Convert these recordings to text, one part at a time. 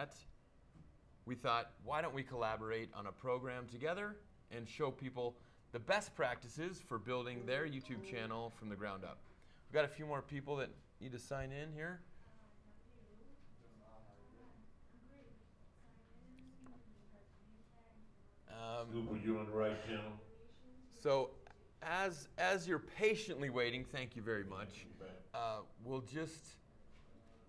that, we thought, why don't we collaborate on a program together and show people the best practices for building their YouTube channel from the ground up. We've got a few more people that need to sign in here. Super, you on the right channel? So as you're patiently waiting, thank you very much, we'll just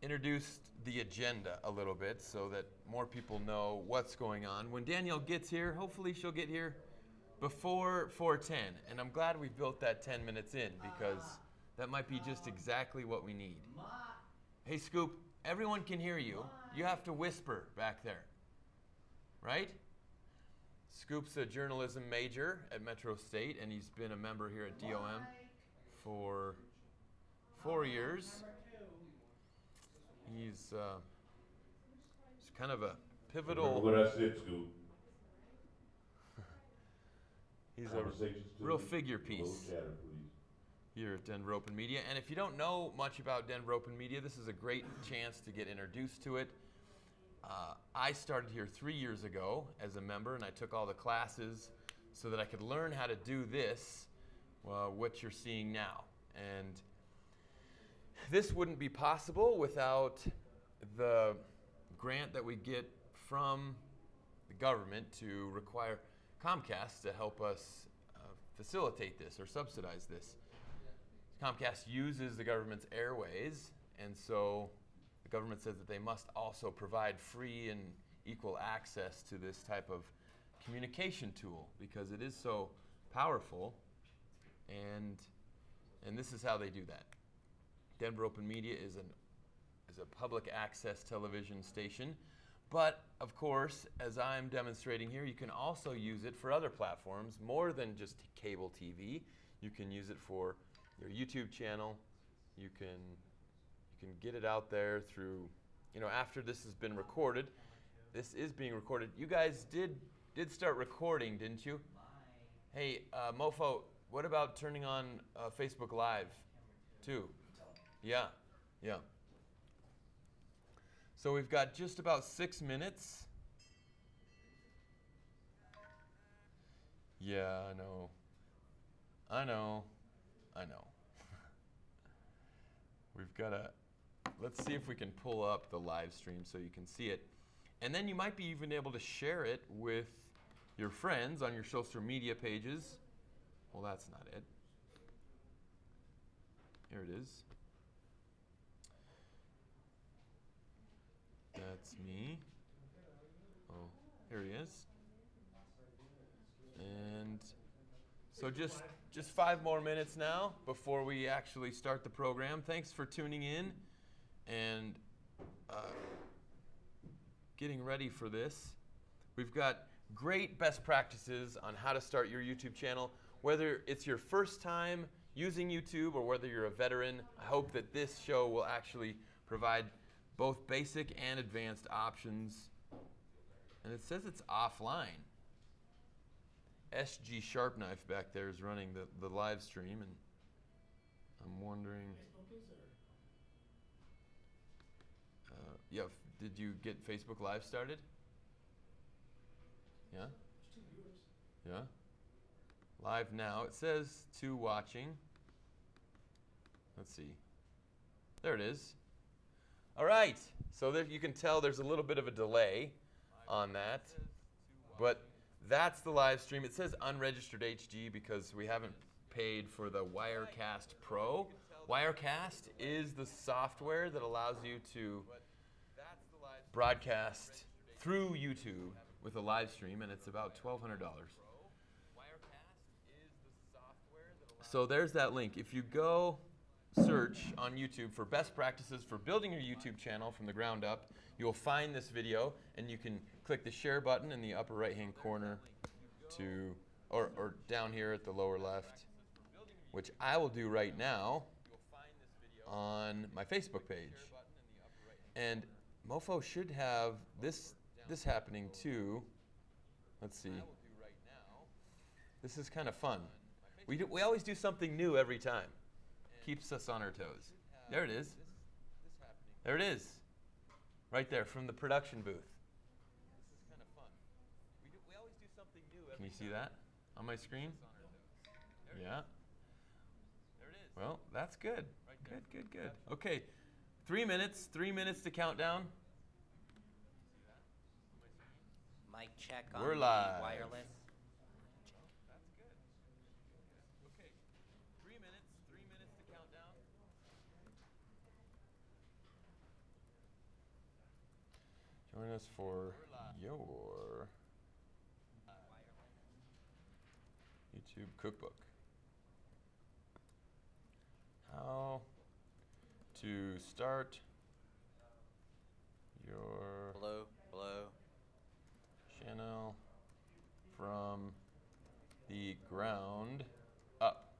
introduce the agenda a little bit so that more people know what's going on. When Danielle gets here, hopefully she'll get here before 4:10, and I'm glad we built that 10 minutes in because that might be just exactly what we need. Hey Scoop, everyone can hear you. You have to whisper back there, right? Scoop's a journalism major at Metro State, and he's been a member here at DOM for 4 years. He's kind of a pivotal. What I said, Scoop. He's a real figure piece here at Denver Open Media. And if you don't know much about Denver Open Media, this is a great chance to get introduced to it. I started here 3 years ago as a member, and I took all the classes so that I could learn how to do this, what you're seeing now. And this wouldn't be possible without the grant that we get from the government to require Comcast to help us facilitate this or subsidize this. Comcast uses the government's airways, and so the government says that they must also provide free and equal access to this type of communication tool because it is so powerful, and this is how they do that. Denver Open Media is a public access television station, but of course, as I'm demonstrating here, you can also use it for other platforms more than just cable TV. You can use it for your YouTube channel. You can get it out there through, after this has been recorded. This is being recorded. You guys did start recording, didn't you? Hey, Mofo, what about turning on Facebook Live too? Yeah. So we've got just about 6 minutes. Yeah, I know. We've got let's see if we can pull up the live stream so you can see it. And then you might be even able to share it with your friends on your social media pages. Well, that's not it. Here it is. That's me. Oh, here he is. And so just 5 more minutes now before we actually start the program. Thanks for tuning in and getting ready for this. We've got great best practices on how to start your YouTube channel. Whether it's your first time using YouTube or whether you're a veteran, I hope that this show will actually provide both basic and advanced options. And it says it's offline. SG Sharpknife back there is running the live stream, and I'm wondering. Yeah, did you get Facebook Live started? Yeah? Yeah? Live now. It says 2 watching. Let's see. There it is. All right. So there you can tell there's a little bit of a delay on that. But that's the live stream. It says unregistered HG because we haven't paid for the Wirecast Pro. Wirecast is the software that allows you to broadcast through YouTube with a live stream, and it's about $1,200. So there's that link. If you go search on YouTube for best practices for building your YouTube channel from the ground up, you'll find this video, and you can click the share button in the upper right-hand corner or down here at the lower left, which I will do right now on my Facebook page. And Mofo should have this happening too. Let's see. This is kind of fun. We always do something new every time. Keeps us on our toes. There it is. There it is. Right there from the production booth. This is kind of fun. We always do something new. Can you see that on my screen? Yeah. There it is. Well, that's good. Good. Okay, 3 minutes to count down. Mic check on We're the live. wireless. That's good. Okay, 3 minutes to count down. Join us for your YouTube cookbook. How to start your channel from the ground up.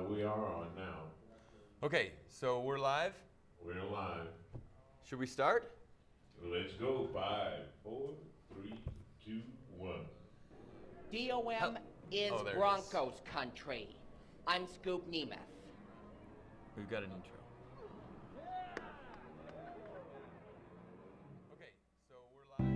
We are on now. Okay, so we're live. We're live. Should we start? Let's go. 5, 4, 3, 2, 1. DOM is Oh, there it is. Broncos country. I'm Scoop Nemeth. We've got an intro. Okay, so we're live.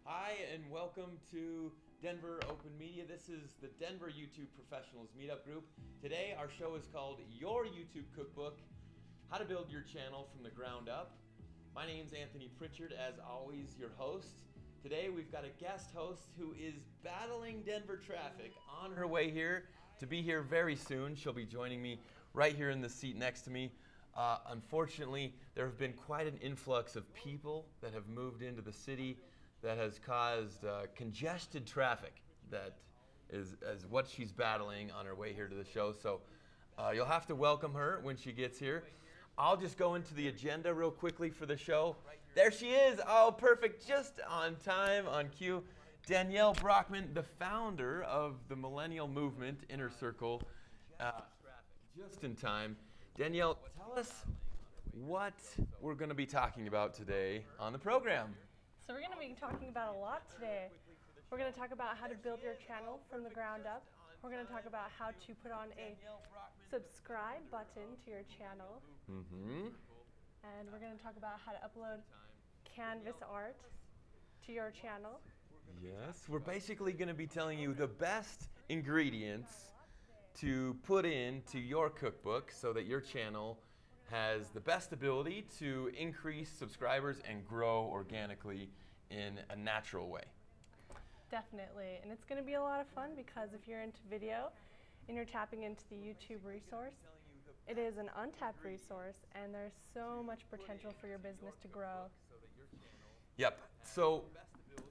Hi, and welcome to Denver Open Media. This is the Denver YouTube Professionals Meetup Group. Today, our show is called Your YouTube Cookbook, How to Build Your Channel from the Ground Up. My name's Anthony Prichard, as always, your host. Today, we've got a guest host who is battling Denver traffic on her way here to be here very soon. She'll be joining me right here in the seat next to me. Unfortunately, there have been quite an influx of people that have moved into the city that has caused congested traffic. That is what she's battling on her way here to the show. So you'll have to welcome her when she gets here. I'll just go into the agenda real quickly for the show. There she is. Oh, perfect. Just on time, on cue. Danielle Brockman, the founder of the Millennial Movement Inner Circle. Just in time. Danielle, tell us what we're going to be talking about today on the program. So we're going to be talking about a lot today. We're going to talk about how to build your channel from the ground up. We're going to talk about how to put on a subscribe button to your channel. Mm-hmm. And we're going to talk about how to upload canvas art to your channel. Yes, we're basically going to be telling you the best ingredients to put into your cookbook so that your channel has the best ability to increase subscribers and grow organically in a natural way. Definitely. And it's going to be a lot of fun because if you're into video and you're tapping into the YouTube resource, it is an untapped resource and there's so much potential for your business to grow. Yep. So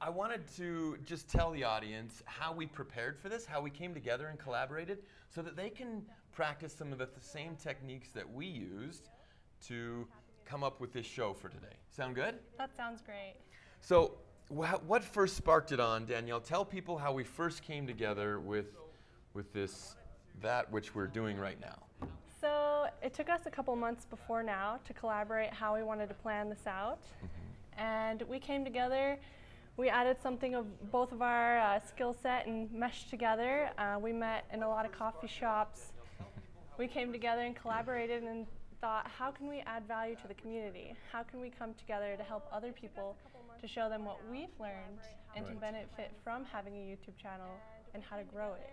I wanted to just tell the audience how we prepared for this, how we came together and collaborated so that they can practice some of the same techniques that we used to come up with this show for today. Sound good? That sounds great. So what first sparked it on, Danielle? Tell people how we first came together with that which we're doing right now. So it took us a couple months before now to collaborate how we wanted to plan this out. And we came together, we added something of both of our skill set and meshed together. We met in a lot of coffee shops. We came together and collaborated and thought, how can we add value to the community? How can we come together to help other people, to show them what we've learned and to benefit from having a YouTube channel and how to grow it.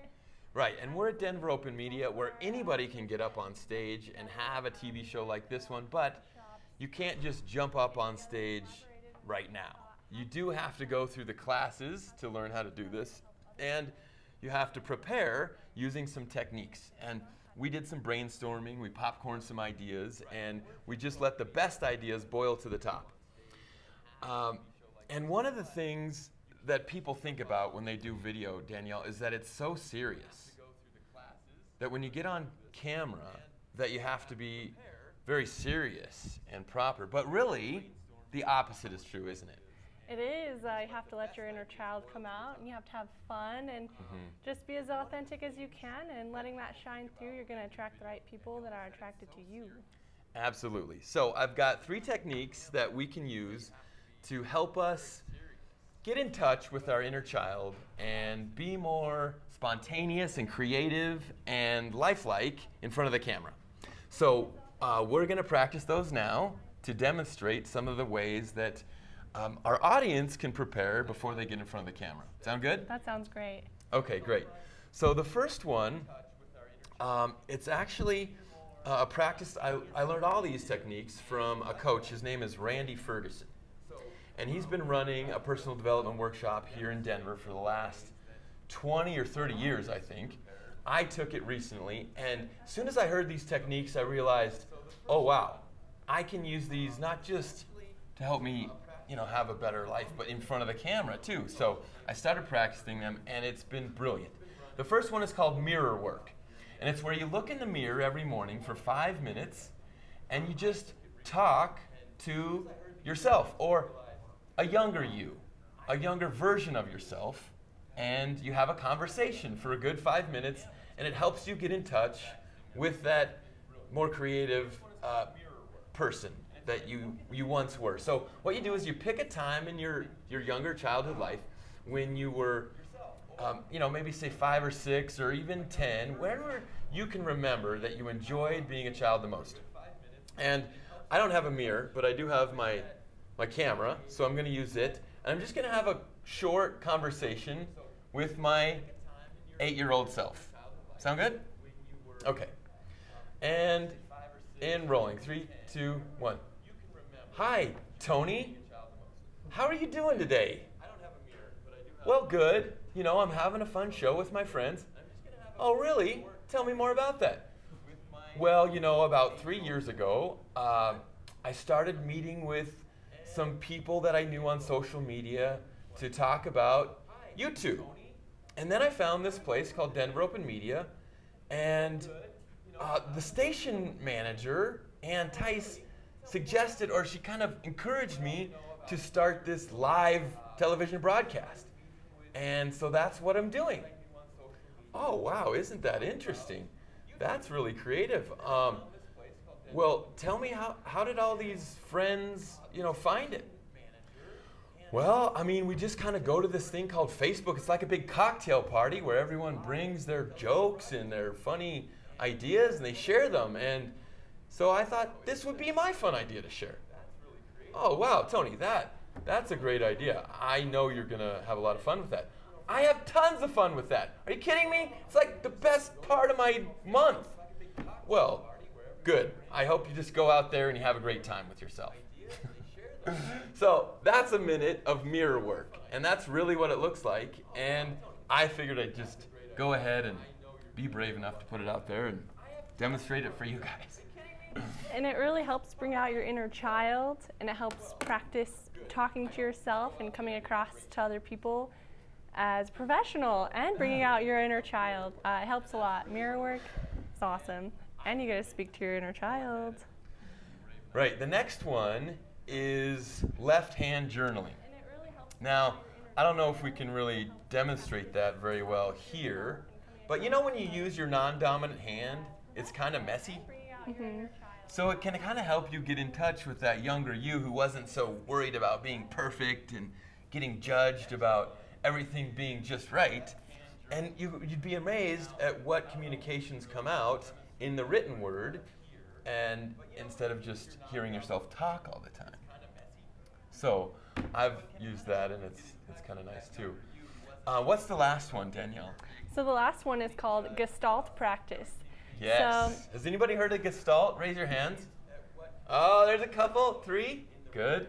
Right, and we're at Denver Open Media, where anybody can get up on stage and have a TV show like this one, but you can't just jump up on stage right now. You do have to go through the classes to learn how to do this, and you have to prepare using some techniques. And we did some brainstorming, we popcorned some ideas, and we just let the best ideas boil to the top. And one of the things that people think about when they do video, Danielle, is that it's so serious. That when you get on camera, that you have to be very serious and proper. But really, the opposite is true, isn't it? It is. You have to let your inner child come out, and you have to have fun and just be as authentic as you can, and letting that shine through, you're going to attract the right people that are attracted to you. Absolutely. So I've got 3 techniques that we can use to help us get in touch with our inner child and be more spontaneous and creative and lifelike in front of the camera. So we're going to practice those now to demonstrate some of the ways that our audience can prepare before they get in front of the camera. Sound good? That sounds great. Okay, great. So the first one, it's actually a practice. I learned all these techniques from a coach. His name is Randy Ferguson. And he's been running a personal development workshop here in Denver for the last 20 or 30 years, I think. I took it recently, and as soon as I heard these techniques, I realized, oh wow, I can use these not just to help me, have a better life, but in front of the camera too. So I started practicing them, and it's been brilliant. The first one is called mirror work, and it's where you look in the mirror every morning for 5 minutes, and you just talk to yourself, or a younger you, a younger version of yourself, and you have a conversation for a good 5 minutes, and it helps you get in touch with that more creative person that you once were. So what you do is you pick a time in your younger childhood life when you were, maybe say 5 or 6 or even 10, wherever you can remember that you enjoyed being a child the most. And I don't have a mirror, but I do have my camera, so I'm going to use it. And I'm just going to have a short conversation with my 8-year-old self. Sound good? Okay. And in rolling. 3, 2, 1. Hi, Tony. How are you doing today? Well, good. I'm having a fun show with my friends. Oh, really? Tell me more about that. Well, about 3 years ago, I started meeting with some people that I knew on social media to talk about YouTube. And then I found this place called Denver Open Media, and the station manager, Ann Tice, suggested, or she kind of encouraged me to start this live television broadcast. And so that's what I'm doing. Oh, wow, isn't that interesting? That's really creative. Well, tell me, how did all these friends, find it? Well, we just kind of go to this thing called Facebook. It's like a big cocktail party where everyone brings their jokes and their funny ideas and they share them. And so I thought this would be my fun idea to share. Oh, wow, Tony, that's a great idea. I know you're going to have a lot of fun with that. I have tons of fun with that. Are you kidding me? It's like the best part of my month. Well, good. I hope you just go out there and you have a great time with yourself. So that's a minute of mirror work, and that's really what it looks like. And I figured I'd just go ahead and be brave enough to put it out there and demonstrate it for you guys. And it really helps bring out your inner child, and it helps practice talking to yourself and coming across to other people as professional and bringing out your inner child. It helps a lot. Mirror work is awesome. And you get to speak to your inner child. Right. The next one is left-hand journaling. Now, I don't know if we can really demonstrate that very well here, but when you use your non-dominant hand, it's kind of messy. Mm-hmm. So it can kind of help you get in touch with that younger you who wasn't so worried about being perfect and getting judged about everything being just right. And you'd be amazed at what communications come out in the written word, and instead of just hearing yourself talk all the time. So I've used that, and it's kind of nice too. What's the last one, Danielle? So the last one is called Gestalt Practice. Yes. So, Has anybody heard of Gestalt? Raise your hands. Oh, there's a couple. 3. Good.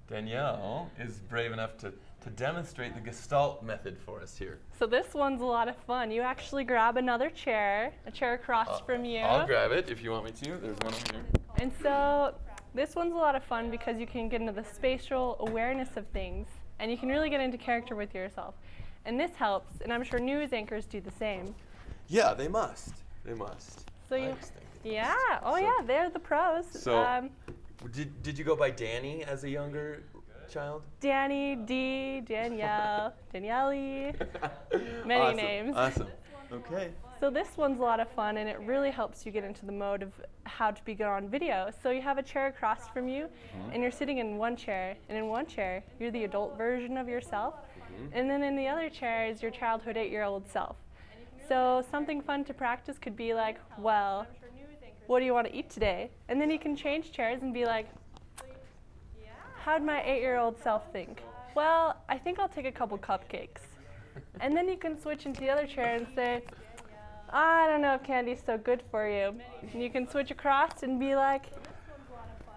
Danielle is brave enough to demonstrate the Gestalt method for us here. so this one's a lot of fun. You actually grab another chair, a chair across from you. I'll grab it if you want me to. There's one over here. And so this one's a lot of fun because you can get into the spatial awareness of things, and you can really get into character with yourself. And this helps, and I'm sure news anchors do the same. Yeah, they must. They must. So I you, just think they yeah, must. oh So- yeah, they're the pros. So- Did you go by Danny as a younger child? Danny, Dee, Danielle, Danielle, many Awesome, names. Awesome. Okay. So this one's a lot of fun, and it really helps you get into the mode of how to be good on video. So you have a chair across from you, and you're sitting in one chair, and in one chair, you're the adult version of yourself, and then in the other chair is your childhood 8-year-old self. So something fun to practice could be like, well, what do you want to eat today? And then you can change chairs and be like, how'd my 8-year-old self think? Well, I think I'll take a couple cupcakes. And then you can switch into the other chair and say, I don't know if candy's so good for you. And you can switch across and be like,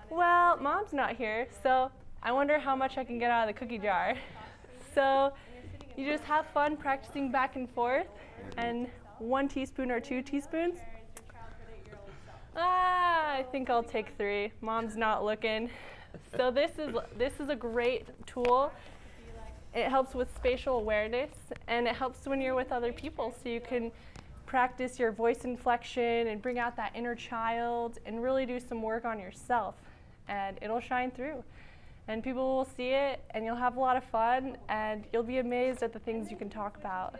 well, mom's not here, so I wonder how much I can get out of the cookie jar. So you just have fun practicing back and forth, and 1 teaspoon or 2 teaspoons. I think I'll take 3. Mom's not looking. So this is a great tool. It helps with spatial awareness, and it helps when you're with other people, so you can practice your voice inflection and bring out that inner child and really do some work on yourself, and it'll shine through. And people will see it, and you'll have a lot of fun, and you'll be amazed at the things you can talk about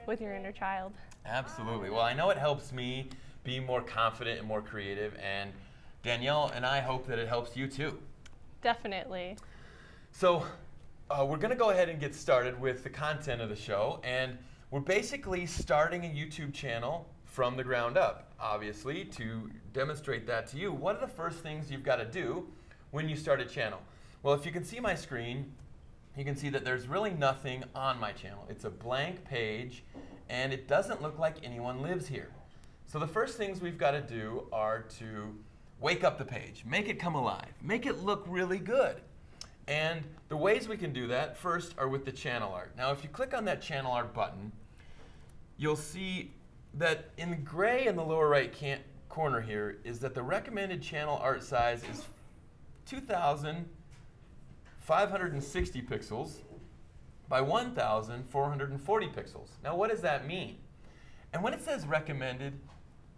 with your inner child. Absolutely. Well, I know it helps me be more confident and more creative, and Danielle and I hope that it helps you too. Definitely. So we're going to go ahead and get started with the content of the show, and we're basically starting a YouTube channel from the ground up, obviously, to demonstrate that to you. What are the first things you've got to do when you start a channel? Well, if you can see my screen, you can see that there's really nothing on my channel. It's a blank page, and it doesn't look like anyone lives here. So the first things we've got to do are to wake up the page, make it come alive, make it look really good. And the ways we can do that first are with the channel art. Now, if you click on that channel art button, you'll see that in gray in the lower right corner here is that the recommended channel art size is 2,560 pixels by 1,440 pixels. Now, what does that mean? And when it says recommended,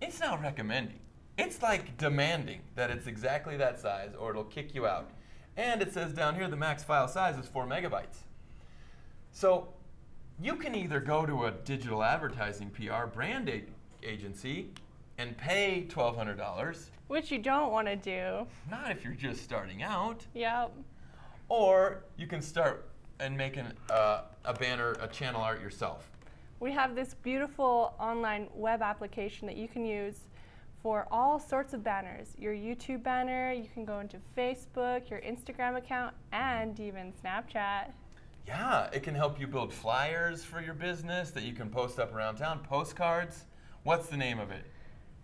it's not recommending. It's like demanding that it's exactly that size or it'll kick you out. And it says down here the max file size is 4 megabytes. So you can either go to a digital advertising PR brand agency and pay $1,200. Which you don't want to do. Not if you're just starting out. Yep. Or you can start and make a banner, a channel art yourself. We have this beautiful online web application that you can use for all sorts of banners. Your YouTube banner, you can go into Facebook, your Instagram account, and even Snapchat. Yeah, it can help you build flyers for your business that you can post up around town, postcards. What's the name of it?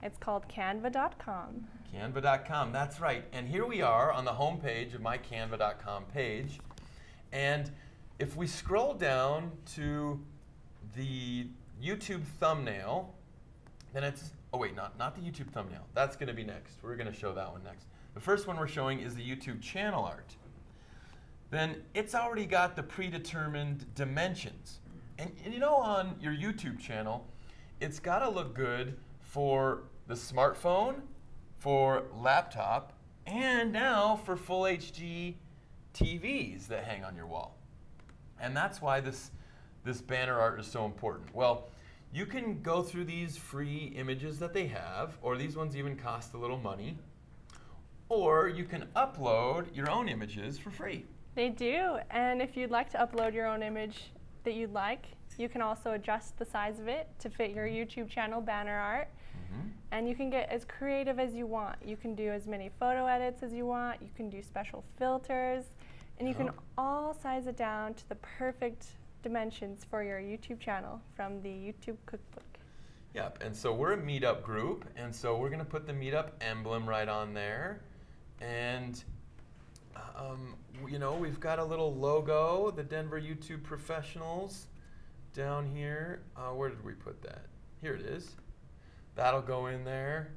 It's called Canva.com. Canva.com, that's right. And here we are on the home page of my Canva.com page. And if we scroll down to the YouTube thumbnail, then it's, oh wait, not the YouTube thumbnail. That's going to be next. We're going to show that one next. The first one we're showing is the YouTube channel art. Then it's already got the predetermined dimensions. And you know, on your YouTube channel, it's got to look good for the smartphone, for laptop, and now for full HD TVs that hang on your wall. And that's why this banner art is so important. Well, you can go through these free images that they have, or these ones even cost a little money, or you can upload your own images for free. They do, and if you'd like to upload your own image that you'd like, you can also adjust the size of it to fit your YouTube channel banner art. And you can get as creative as you want. You can do as many photo edits as you want. You can do special filters. And you can all size it down to the perfect dimensions for your YouTube channel from the YouTube Cookbook. Yep, and so we're a meetup group, and so we're going to put the meetup emblem right on there. And, you know, we've got a little logo, the Denver YouTube Professionals, down here. Where did we put that? Here it is. That'll go in there.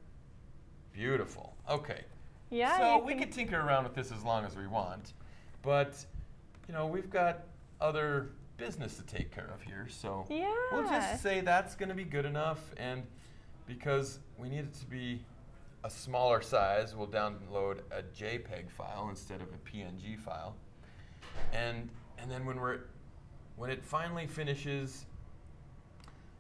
Beautiful. Okay. Yeah. So we could tinker around with this as long as we want, but, you know, we've got other business to take care of here, so we'll just say that's going to be good enough, and because we need it to be a smaller size, we'll download a JPEG file instead of a PNG file, and then when it finally finishes,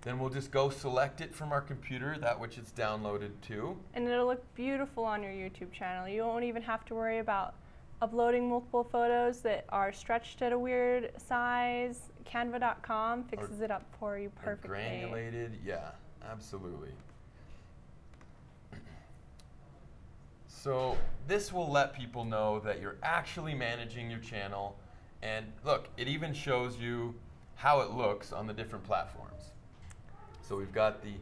then we'll just go select it from our computer, that which it's downloaded to. And it'll look beautiful on your YouTube channel. You won't even have to worry about uploading multiple photos that are stretched at a weird size. Canva.com fixes it up for you perfectly. Granulated, yeah, absolutely. So this will let people know that you're actually managing your channel. And look, it even shows you how it looks on the different platforms. So we've got the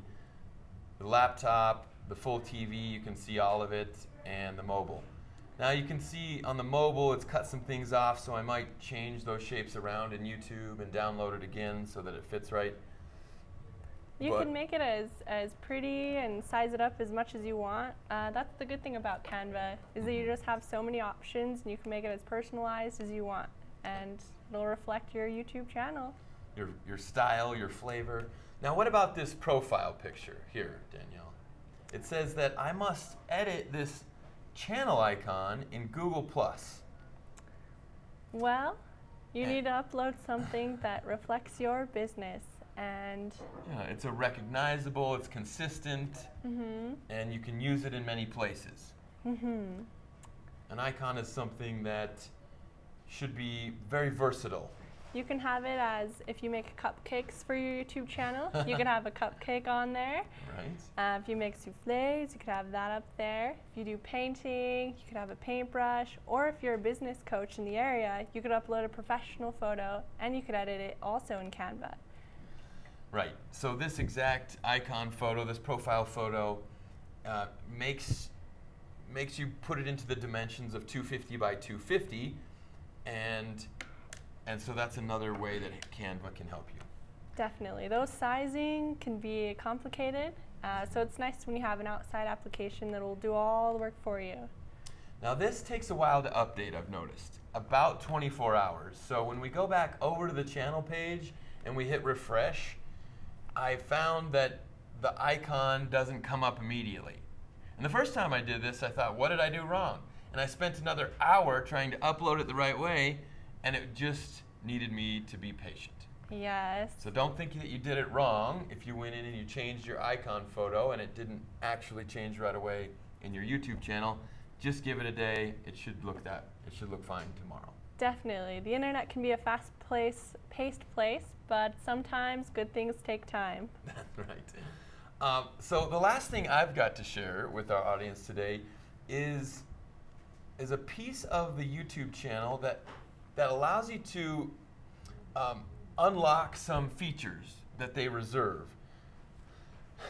laptop, the full TV, you can see all of it, and the mobile. Now you can see on the mobile it's cut some things off, so I might change those shapes around in YouTube and download it again so that it fits right. You can make it as pretty and size it up as much as you want. That's the good thing about Canva, is that you just have so many options and you can make it as personalized as you want, and it'll reflect your YouTube channel. Your style, your flavor. Now what about this profile picture here, Danielle? It says that I must edit this channel icon in Google+. Well, you need to upload something that reflects your business, and yeah, it's a recognizable, it's consistent, and you can use it in many places. An icon is something that should be very versatile. You can have it as, if you make cupcakes for your YouTube channel, you can have a cupcake on there. Right. If you make souffles, you could have that up there. If you do painting, you could have a paintbrush. Or if you're a business coach in the area, you could upload a professional photo, and you could edit it also in Canva. Right. So this exact icon photo, this profile photo, makes you put it into the dimensions of 250 by 250, and so that's another way that Canva can help you. Definitely. Those sizing can be complicated, so it's nice when you have an outside application that will do all the work for you. Now this takes a while to update, I've noticed. About 24 hours. So when we go back over to the channel page and we hit refresh, I found that the icon doesn't come up immediately. And the first time I did this, I thought, what did I do wrong? And I spent another hour trying to upload it the right way, and it just needed me to be patient. Yes. So don't think that you did it wrong if you went in and you changed your icon photo and it didn't actually change right away in your YouTube channel. Just give it a day. It should look fine tomorrow. Definitely. The internet can be a fast-paced place, but sometimes good things take time. That's right. So the last thing I've got to share with our audience today is a piece of the YouTube channel that allows you to unlock some features that they reserve.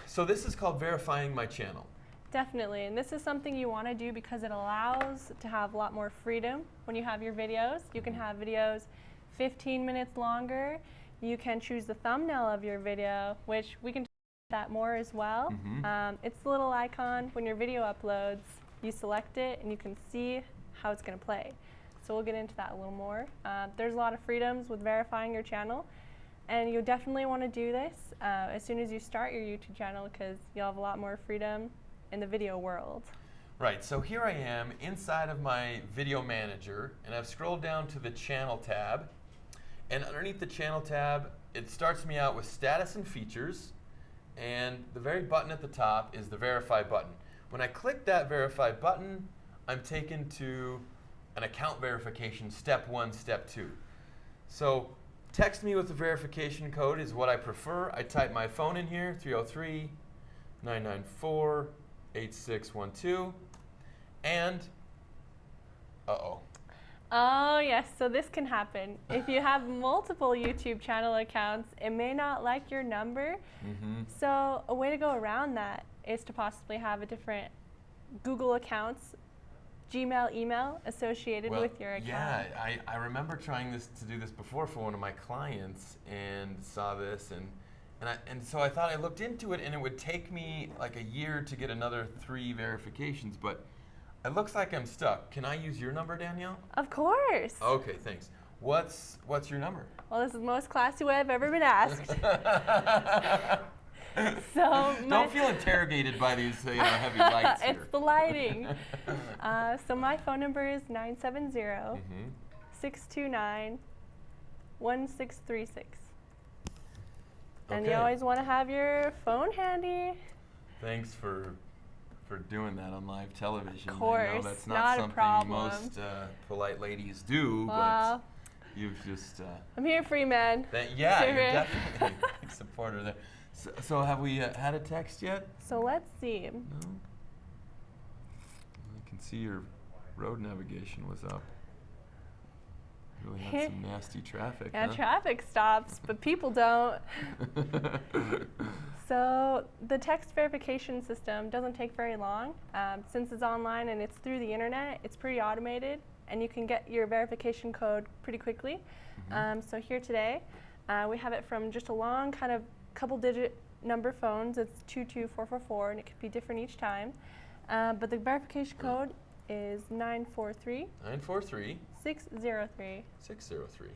So this is called verifying my channel. Definitely, and this is something you want to do because it allows to have a lot more freedom when you have your videos. You can have videos 15 minutes longer. You can choose the thumbnail of your video, which we can talk about that more as well. It's the little icon. When your video uploads, you select it and you can see how it's going to play. So we'll get into that a little more. There's a lot of freedoms with verifying your channel, and you'll definitely want to do this as soon as you start your YouTube channel, because you'll have a lot more freedom in the video world. Right, so here I am inside of my video manager, and I've scrolled down to the channel tab, and underneath the channel tab, it starts me out with status and features, and the very button at the top is the verify button. When I click that verify button, I'm taken to an account verification, step 1, step 2. So text me with the verification code is what I prefer. I type my phone in here, 303-994-8612, and Oh, yes. So this can happen. If you have multiple YouTube channel accounts, it may not like your number. So a way to go around that is to possibly have a different Google accounts, Gmail email associated with your account. Yeah, I remember trying to do this before for one of my clients and saw this and so I thought I looked into it and it would take me like a year to get another 3 verifications, but it looks like I'm stuck. Can I use your number, Danielle? Of course. Okay, thanks. What's your number? Well, this is the most classy way I've ever been asked. So don't feel interrogated by these heavy lights here. It's the lighting. So my phone number is 970-629-1636. And you always want to have your phone handy. Thanks for doing that on live television. Of course, I know that's not a something problem. most polite ladies do, Well, but you've just... I'm here for you, man. Yeah, you're definitely a big supporter there. So have we had a text yet? So let's see. No? I can see your road navigation was up. Really had some nasty traffic, Yeah, huh? traffic stops, but people don't. So the text verification system doesn't take very long. Since it's online and it's through the internet, it's pretty automated, and you can get your verification code pretty quickly. So here today, we have it from just a long kind of couple-digit number phones. It's 22444, and it could be different each time. But the verification code is 943. 943. 603. 603.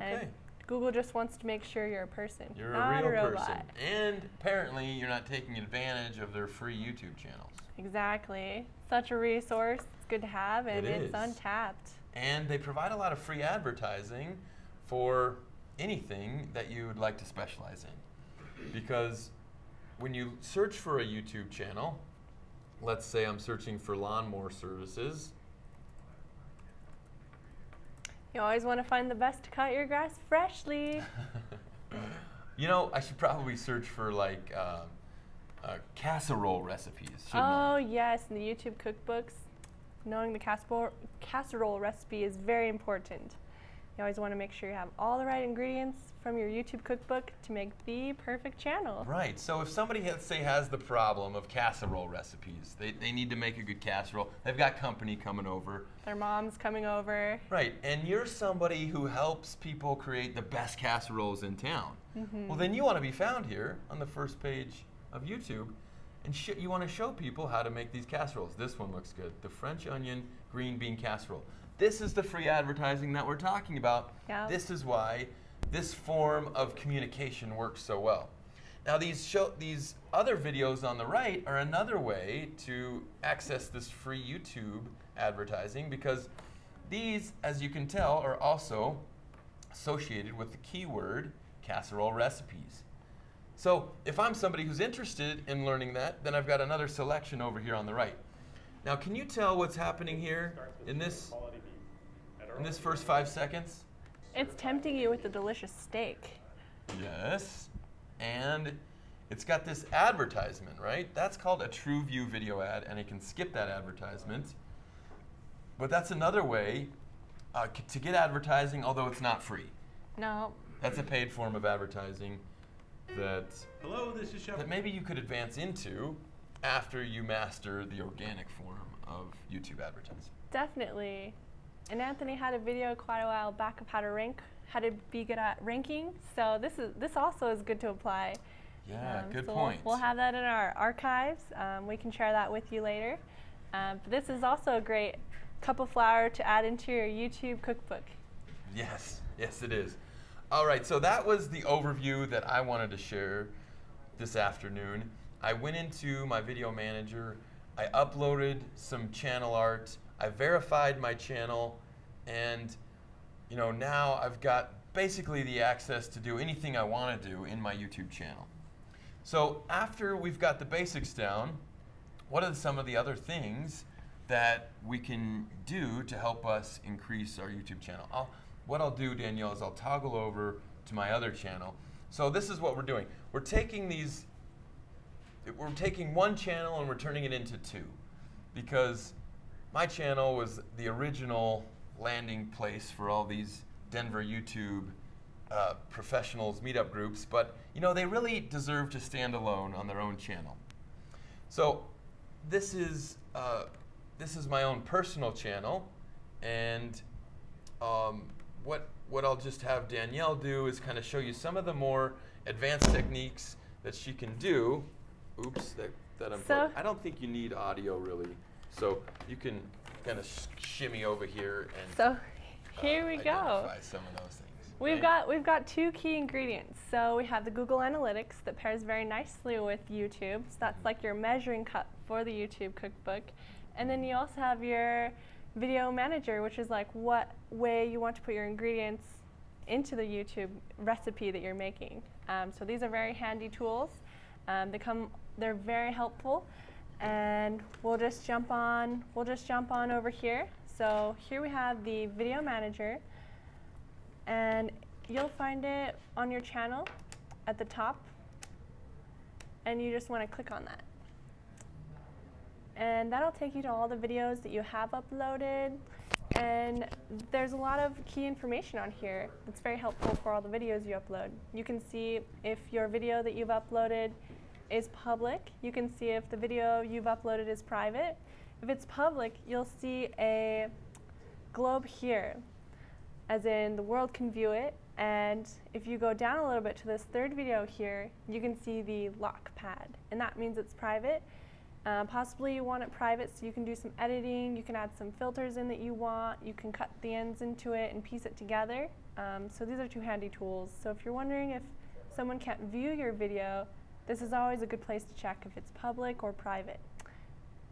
And Okay. Google just wants to make sure you're a person, You're not a real robot. person. And apparently you're not taking advantage of their free YouTube channels. Exactly. Such a resource. It's good to have, and It it's is. untapped. And they provide a lot of free advertising for anything that you would like to specialize in. Because when you search for a YouTube channel, let's say I'm searching for lawnmower services. You always want to find the best to cut your grass freshly. You know, I should probably search for like casserole recipes, shouldn't I? Oh, yes, in the YouTube cookbooks, knowing the casserole recipe is very important. You always want to make sure you have all the right ingredients from your YouTube cookbook to make the perfect channel. Right, so if somebody, has the problem of casserole recipes, they need to make a good casserole, they've got company coming over. Their mom's coming over. Right, and you're somebody who helps people create the best casseroles in town. Well, then you want to be found here on the first page of YouTube, and you want to show people how to make these casseroles. This one looks good, the French onion green bean casserole. This is the free advertising that we're talking about. Yep. This is why this form of communication works so well. Now these other videos on the right are another way to access this free YouTube advertising, because these, as you can tell, are also associated with the keyword casserole recipes. So if I'm somebody who's interested in learning that, then I've got another selection over here on the right. Now can you tell what's happening here in this first 5 seconds? It's tempting you with a delicious steak. Yes, and it's got this advertisement, right? That's called a True View video ad, and you can skip that advertisement. But that's another way to get advertising, although it's not free. No. That's a paid form of advertising that Hello, this is Shepard. maybe you could advance into after you master the organic form of YouTube advertising. Definitely. And Anthony had a video quite a while back of how to be good at ranking. So this also is good to apply. Yeah, good so point. We'll have that in our archives. We can share that with you later. But this is also a great cup of flour to add into your YouTube cookbook. Yes, yes it is. All right, so that was the overview that I wanted to share this afternoon. I went into my video manager, I uploaded some channel art, I verified my channel, and now I've got basically the access to do anything I want to do in my YouTube channel. So after we've got the basics down, what are some of the other things that we can do to help us increase our YouTube channel? What I'll do, Danielle, is I'll toggle over to my other channel. So this is what we're doing. We're taking one channel and we're turning it into two, because my channel was the original landing place for all these Denver YouTube professionals meetup groups, but you know, they really deserve to stand alone on their own channel. So this is my own personal channel, and what I'll just have Danielle do is kind of show you some of the more advanced techniques that she can do. Oops, that unplugged. I don't think you need audio really, so you can kind of shimmy over here and so here we go. Identify some of those things. We've got two key ingredients. So we have the Google Analytics that pairs very nicely with YouTube. So that's like your measuring cup for the YouTube cookbook. And then you also have your video manager, which is like what way you want to put your ingredients into the YouTube recipe that you're making. So these are very handy tools. They're very helpful, and we'll just jump on over here. So here we have the video manager, and you'll find it on your channel at the top, and you just want to click on that. And that'll take you to all the videos that you have uploaded, and there's a lot of key information on here that's very helpful for all the videos you upload. You can see if your video that you've uploaded is public. You can see if the video you've uploaded is private. If it's public, you'll see a globe here, as in the world can view it. And if you go down a little bit to this third video here, you can see the lock pad, and that means it's private. Possibly you want it private so you can do some editing, you can add some filters in that you want, you can cut the ends into it and piece it together. So these are two handy tools. So if you're wondering if someone can't view your video, this is always a good place to check if it's public or private.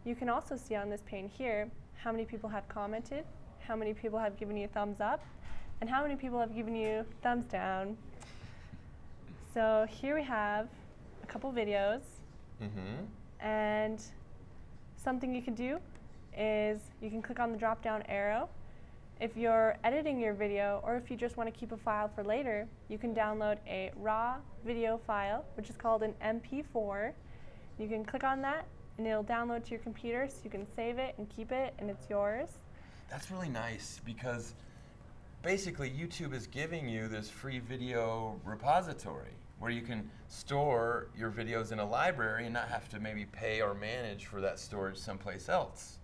You can also see on this pane here how many people have commented, how many people have given you thumbs up, and how many people have given you thumbs down. So here we have a couple videos. And something you can do is you can click on the drop down arrow. If you're editing your video, or if you just want to keep a file for later, you can download a raw video file, which is called an MP4. You can click on that and it'll download to your computer, so you can save it and keep it, and it's yours. That's really nice, because basically YouTube is giving you this free video repository where you can store your videos in a library and not have to maybe pay or manage for that storage someplace else.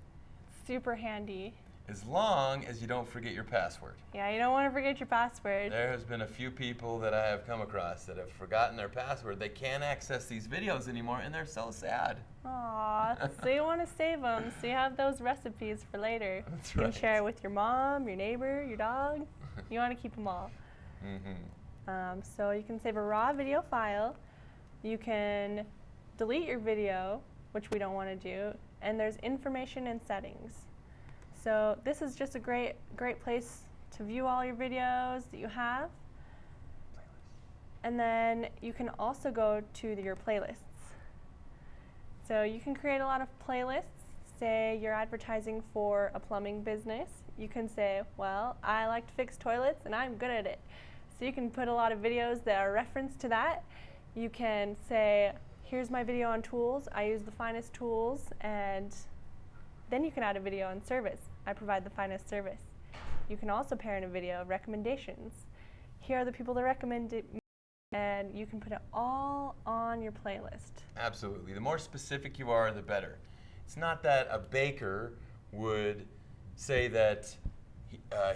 Super handy. As long as you don't forget your password. Yeah, you don't want to forget your password. There has been a few people that I have come across that have forgotten their password. They can't access these videos anymore, and they're so sad. Aww, so you want to save them, so you have those recipes for later. That's you right. can share it with your mom, your neighbor, your dog. You want to keep them all. So you can save a raw video file, you can delete your video, which we don't want to do, and there's information and settings. So this is just a great place to view all your videos that you have. And then you can also go to your playlists. So you can create a lot of playlists. Say you're advertising for a plumbing business. You can say, well, I like to fix toilets and I'm good at it. So you can put a lot of videos that are referenced to that. You can say, here's my video on tools. I use the finest tools, and then you can add a video on service. I provide the finest service. You can also pair in a video of recommendations. Here are the people that recommend it, and you can put it all on your playlist. Absolutely. The more specific you are, the better. It's not that a baker would say that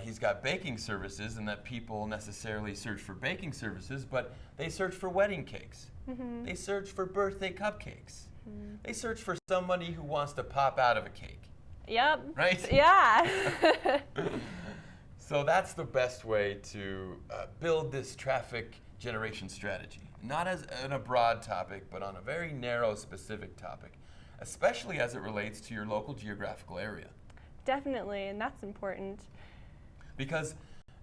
he's got baking services and that people necessarily search for baking services, but they search for wedding cakes. They search for birthday cupcakes. They search for somebody who wants to pop out of a cake. Yep. Right? Yeah. So that's the best way to build this traffic generation strategy. Not as on a broad topic, but on a very narrow, specific topic, especially as it relates to your local geographical area. Definitely, and that's important. Because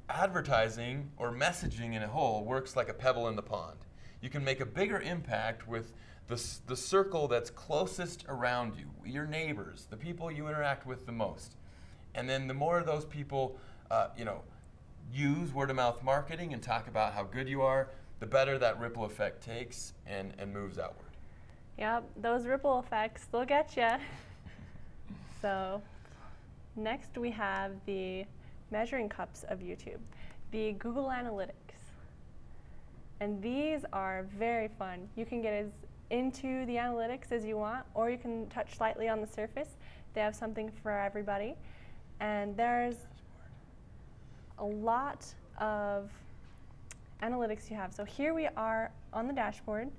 advertising or messaging in a whole works like a pebble in the pond. You can make a bigger impact with the circle that's closest around you, your neighbors, the people you interact with the most. And then the more those people use word-of-mouth marketing and talk about how good you are, the better that ripple effect takes and moves outward. Yep, those ripple effects, they'll get you. So next we have the measuring cups of YouTube, the Google Analytics. And these are very fun. You can get as into the analytics as you want, or you can touch slightly on the surface. They have something for everybody. And there's a lot of analytics you have. So here we are on the dashboard,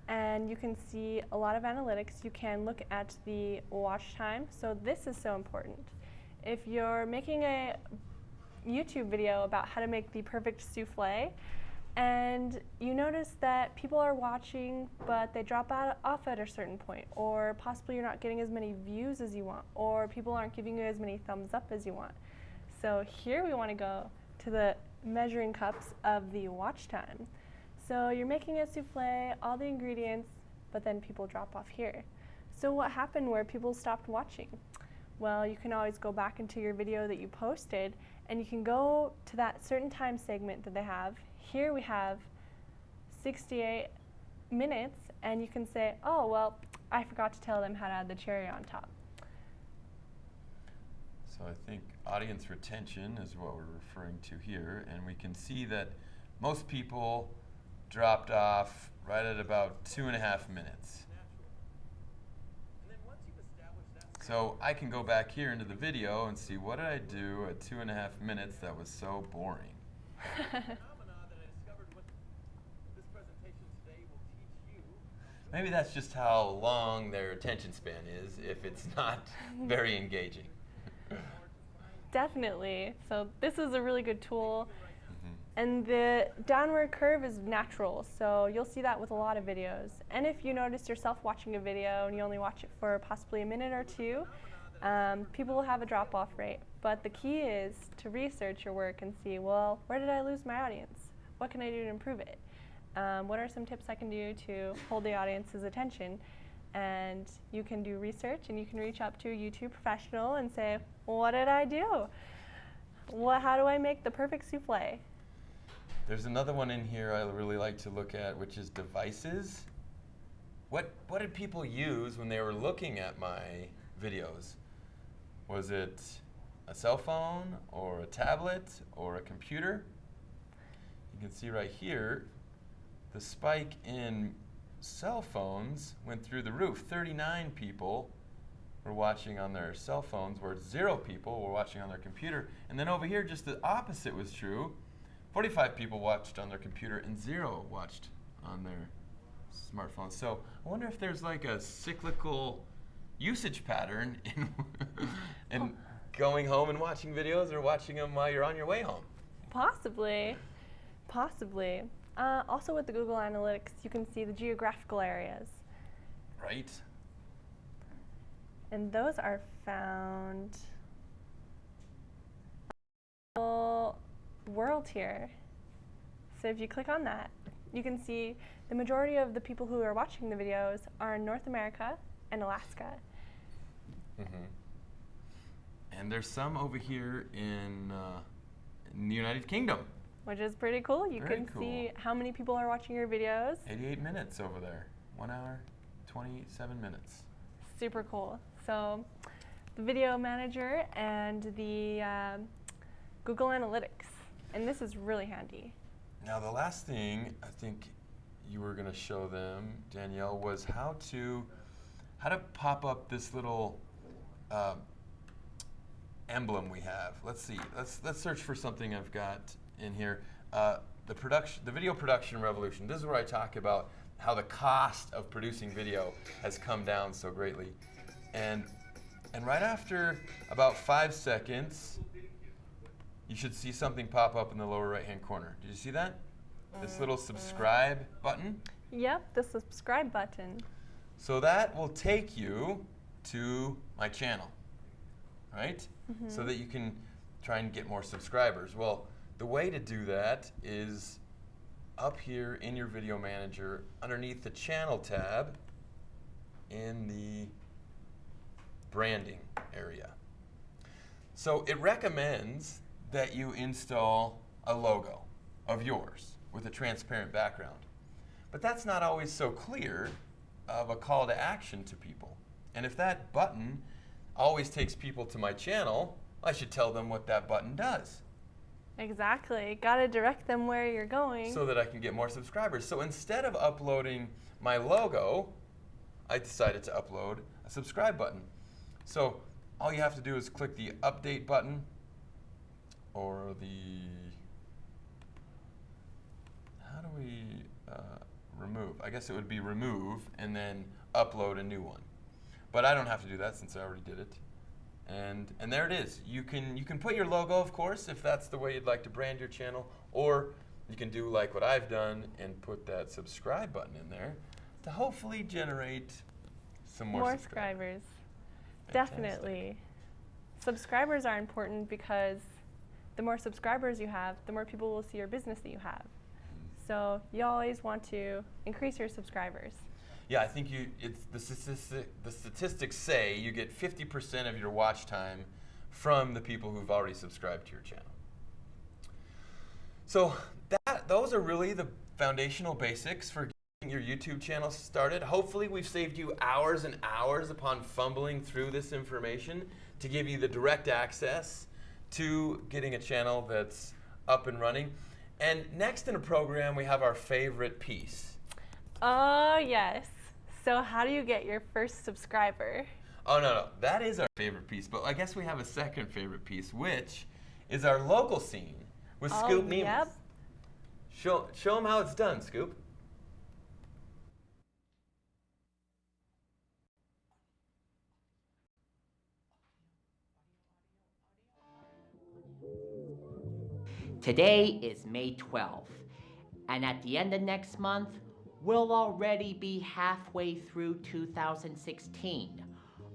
and you can see a lot of analytics. You can look at the watch time. So this is so important. If you're making a YouTube video about how to make the perfect souffle, and you notice that people are watching, but they drop off at a certain point, or possibly you're not getting as many views as you want, or people aren't giving you as many thumbs up as you want. So here we want to go to the measuring cups of the watch time. So you're making a souffle, all the ingredients, but then people drop off here. So what happened where people stopped watching? Well, you can always go back into your video that you posted, and you can go to that certain time segment that they have. Here we have 68 minutes, and you can say, oh, well, I forgot to tell them how to add the cherry on top. So I think audience retention is what we're referring to here, and we can see that most people dropped off right at about 2.5 minutes. So I can go back here into the video and see, what did I do at 2.5 minutes that was so boring? Maybe that's just how long their attention span is, if it's not very engaging. Definitely. So this is a really good tool. And the downward curve is natural, so you'll see that with a lot of videos. And if you notice yourself watching a video and you only watch it for possibly a minute or two, people will have a drop-off rate. But the key is to research your work and see, well, where did I lose my audience? What can I do to improve it? What are some tips I can do to hold the audience's attention? And you can do research, and you can reach up to a YouTube professional and say, what did I do? How do I make the perfect souffle? There's another one in here I really like to look at, which is devices. What did people use when they were looking at my videos? Was it a cell phone, or a tablet, or a computer? You can see right here, the spike in cell phones went through the roof. 39 people were watching on their cell phones, where 0 people were watching on their computer. And then over here, just the opposite was true. 45 people watched on their computer, and 0 watched on their smartphone. So I wonder if there's like a cyclical usage pattern in going home and watching videos, or watching them while you're on your way home. Possibly. Possibly. Also with the Google Analytics, you can see the geographical areas. Right. And those are found world here. So if you click on that, you can see the majority of the people who are watching the videos are in North America and Alaska. And there's some over here in the United Kingdom. Which is pretty cool. You Very can cool. see how many people are watching your videos. 88 minutes over there. 1 hour, 27 minutes. Super cool. So the video manager and the Google Analytics. And this is really handy. Now the last thing I think you were going to show them, Danielle, was how to pop up this little emblem we have. Let's see. Let's search for something I've got in here. The video production revolution. This is where I talk about how the cost of producing video has come down so greatly. And right after about 5 seconds, you should see something pop up in the lower right-hand corner. Did you see that? This little subscribe button? Yep, the subscribe button. So that will take you to my channel, right? So that you can try and get more subscribers. Well, the way to do that is up here in your video manager, underneath the channel tab in the branding area. So it recommends that you install a logo of yours with a transparent background. But that's not always so clear of a call to action to people. And if that button always takes people to my channel, I should tell them what that button does Exactly. Gotta direct them where you're going. so that I can get more subscribers. So instead of uploading my logo, I decided to upload a subscribe button. So all you have to do is click the update button or the, how do we remove? I guess it would be remove and then upload a new one. But I don't have to do that since I already did it. And there it is. You can put your logo, of course, if that's the way you'd like to brand your channel, or you can do like what I've done and put that subscribe button in there to hopefully generate some more subscribers. Fantastic. Definitely. Subscribers are important because the more subscribers you have, the more people will see your business that you have. So you always want to increase your subscribers. Yeah, I think the statistics say you get 50% of your watch time from the people who've already subscribed to your channel. So those are really the foundational basics for getting your YouTube channel started. Hopefully we've saved you hours and hours upon fumbling through this information to give you the direct access to getting a channel that's up and running. And next in the program, we have our favorite piece. Oh, yes. So how do you get your first subscriber? Oh, no. That is our favorite piece. But I guess we have a second favorite piece, which is our local scene with Scoop Nemeth. Yep. Show them how it's done, Scoop. Today is May 12th, and at the end of next month, we'll already be halfway through 2016.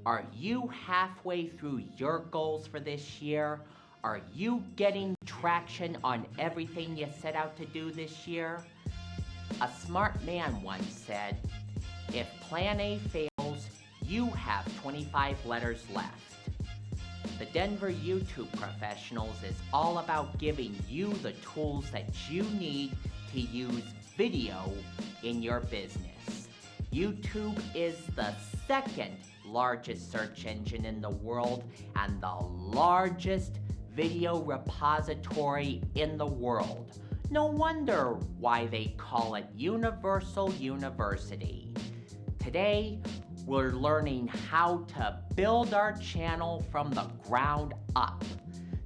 Are you halfway through your goals for this year? Are you getting traction on everything you set out to do this year? A smart man once said, if Plan A fails, you have 25 letters left. The Denver YouTube Professionals is all about giving you the tools that you need to use video in your business. YouTube is the second largest search engine in the world and the largest video repository in the world. No wonder why they call it Universal University. Today, we're learning how to build our channel from the ground up.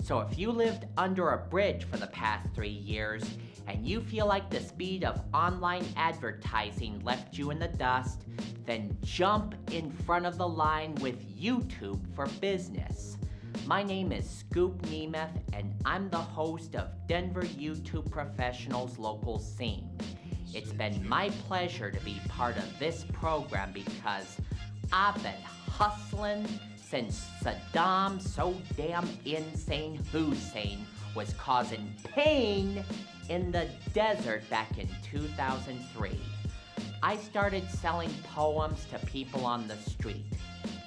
So if you lived under a bridge for the past 3 years and you feel like the speed of online advertising left you in the dust, then jump in front of the line with YouTube for Business. My name is Scoop Nemeth and I'm the host of Denver YouTube Professionals Local Scene. It's been my pleasure to be part of this program because I've been hustling since Saddam so damn insane Hussein was causing pain in the desert back in 2003. I started selling poems to people on the street.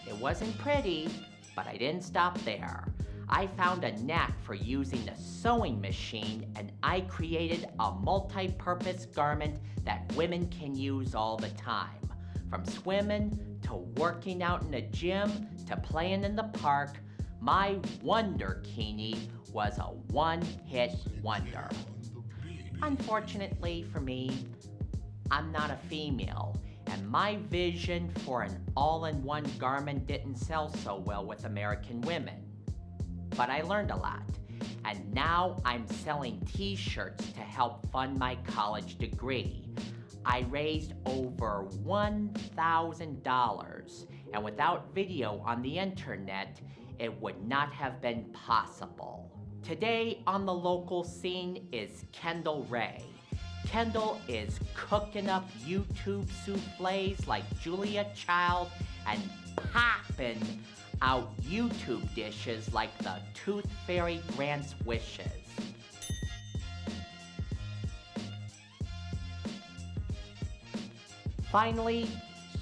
It wasn't pretty, but I didn't stop there. I found a knack for using a sewing machine and I created a multi-purpose garment that women can use all the time. From swimming to working out in a gym to playing in the park, my Wonder Kini was a one-hit wonder. Unfortunately for me, I'm not a female, and my vision for an all-in-one garment didn't sell so well with American women. But I learned a lot, and now I'm selling t-shirts to help fund my college degree. I raised over $1,000, and without video on the internet, it would not have been possible. Today on the local scene is Kendall Ray. Kendall is cooking up YouTube soufflés like Julia Child and popping out YouTube dishes like the Tooth Fairy grants wishes. Finally,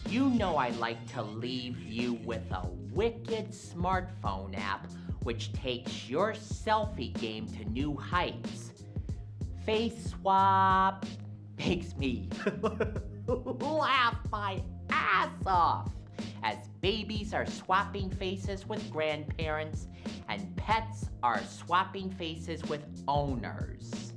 you know I like to leave you with a wicked smartphone app which takes your selfie game to new heights. Face Swap makes me laugh my ass off. as babies are swapping faces with grandparents and pets are swapping faces with owners.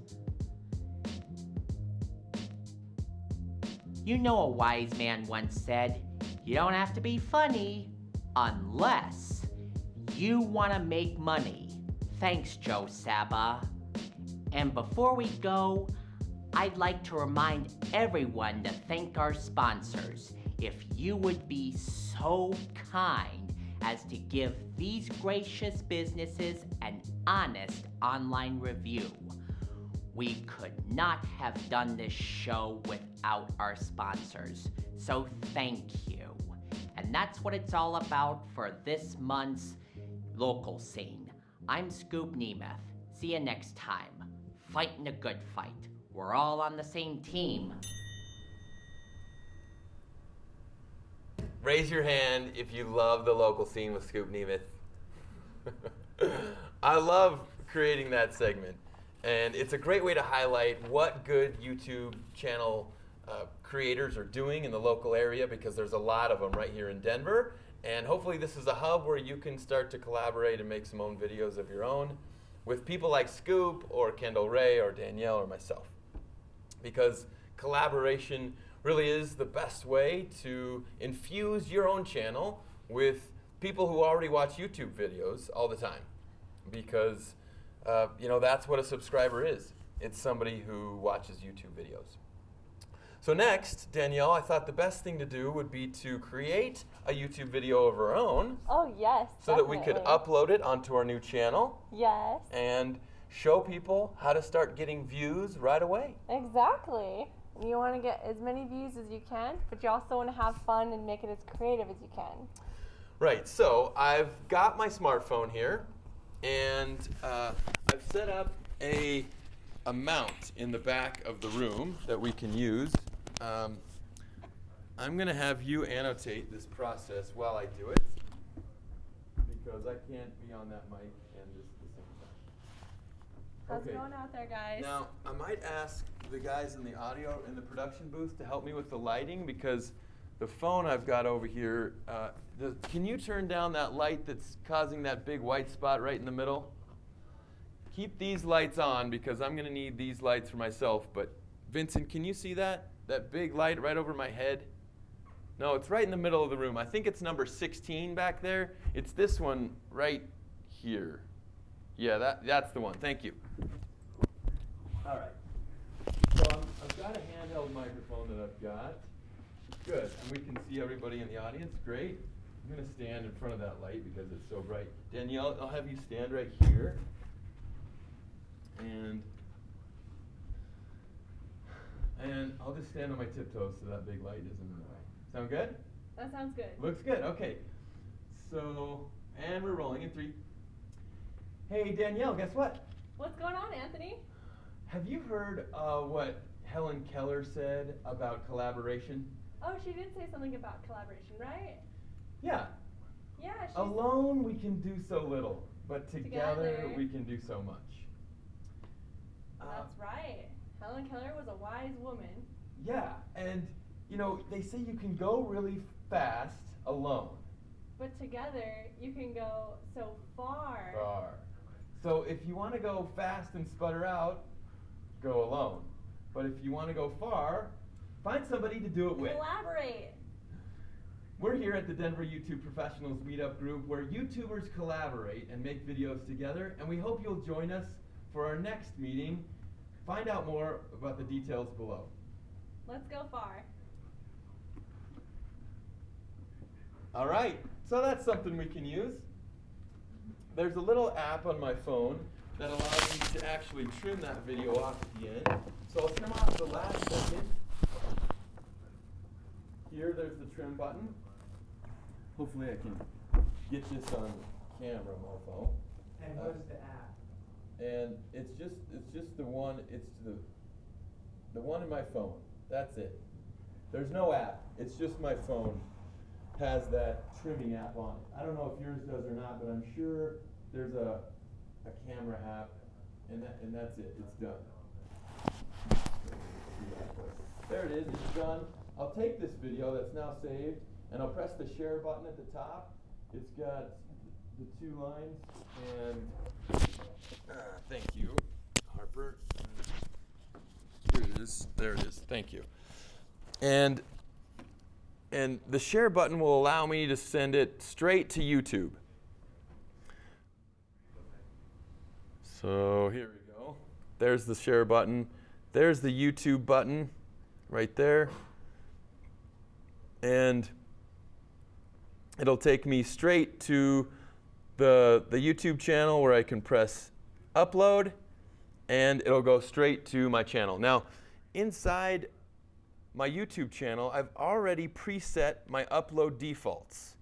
You know, a wise man once said, you don't have to be funny unless you want to make money. Thanks, Joe Saba. And before we go, I'd like to remind everyone to thank our sponsors. If you would be so kind as to give these gracious businesses an honest online review. We could not have done this show without our sponsors, so thank you. And that's what it's all about for this month's Local Scene. I'm Scoop Nemeth. See you next time. Fighting a good fight. We're all on the same team. Raise your hand if you love the Local Scene with Scoop Nemeth. I love creating that segment. And it's a great way to highlight what good YouTube channel creators are doing in the local area, because there's a lot of them right here in Denver. And hopefully this is a hub where you can start to collaborate and make some own videos of your own with people like Scoop or Kendall Ray or Danielle or myself. Because collaboration really is the best way to infuse your own channel with people who already watch YouTube videos all the time. Because that's what a subscriber is. It's somebody who watches YouTube videos. So next, Danielle, I thought the best thing to do would be to create a YouTube video of our own. Oh, yes, so that we could upload it onto our new channel. Yes. And show people how to start getting views right away. Exactly. You want to get as many views as you can, but you also want to have fun and make it as creative as you can. Right, so I've got my smartphone here, and I've set up a mount in the back of the room that we can use. I'm going to have you annotate this process while I do it, because I can't be on that mic and this at the same time. How's it going out there, guys? Now, I might ask the guys in the audio, in the production booth, to help me with the lighting, because the phone I've got over here, can you turn down that light that's causing that big white spot right in the middle? Keep these lights on, because I'm going to need these lights for myself. But Vincent, can you see that? That big light right over my head? No, it's right in the middle of the room. I think it's number 16 back there. It's this one right here. Yeah, that's the one. Thank you. All right. So I've got a handheld microphone that I've got. Good. And we can see everybody in the audience. Great. I'm going to stand in front of that light because it's so bright. Danielle, I'll have you stand right here. And I'll just stand on my tiptoes so that big light isn't in the way. Sound good? That sounds good. Looks good. Okay. So, and we're rolling in 3. Hey, Danielle, guess what? What's going on, Anthony? Have you heard what Helen Keller said about collaboration? Oh, she did say something about collaboration, right? Yeah. Yeah. Alone we can do so little, but together we can do so much. That's right. Helen Keller was a wise woman. Yeah, and they say you can go really fast alone. But together you can go so far. So if you want to go fast and sputter out, go alone. But if you want to go far, find somebody to do it with. Collaborate. We're here at the Denver YouTube Professionals Meetup Group, where YouTubers collaborate and make videos together, and we hope you'll join us for our next meeting. Find out more about the details below. Let's go far. All right, so that's something we can use. There's a little app on my phone that allows me to actually trim that video off at the end. So I'll trim off the last second. Here, there's the trim button. Hopefully I can get this on camera, mofo. And what is the app? And it's just the one. It's the one in my phone. That's it. There's no app. It's just my phone has that trimming app on it. I don't know if yours does or not, but I'm sure there's a camera app, and that's it. It's done. There it is. It's done. I'll take this video that's now saved, And I'll press the share button at the top. It's got the 2 lines, and thank you, Harper. Here it is. There it is. Thank you. And the share button will allow me to send it straight to YouTube. So here we go. There's the share button. There's the YouTube button right there. And it'll take me straight to the YouTube channel where I can press upload, and it'll go straight to my channel. Now, inside my YouTube channel, I've already preset my upload defaults.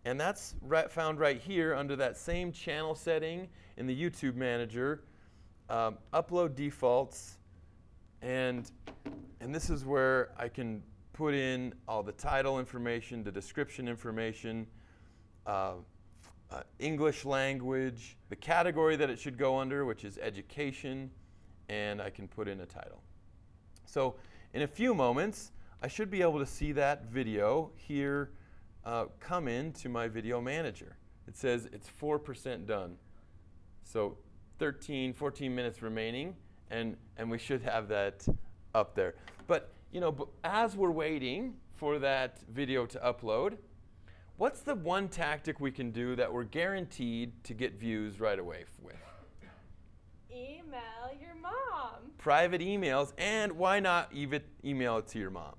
And that's found right here under that same channel setting in the YouTube manager, upload defaults, and this is where I can put in all the title information, the description information, English language, the category that it should go under, which is education, and I can put in a title. So in a few moments, I should be able to see that video here come into my video manager. It says it's 4% done. So 14 minutes remaining, and we should have that up there. But as we're waiting for that video to upload, what's the one tactic we can do that we're guaranteed to get views right away with? Email your mom. Private emails, and why not even email it to your mom?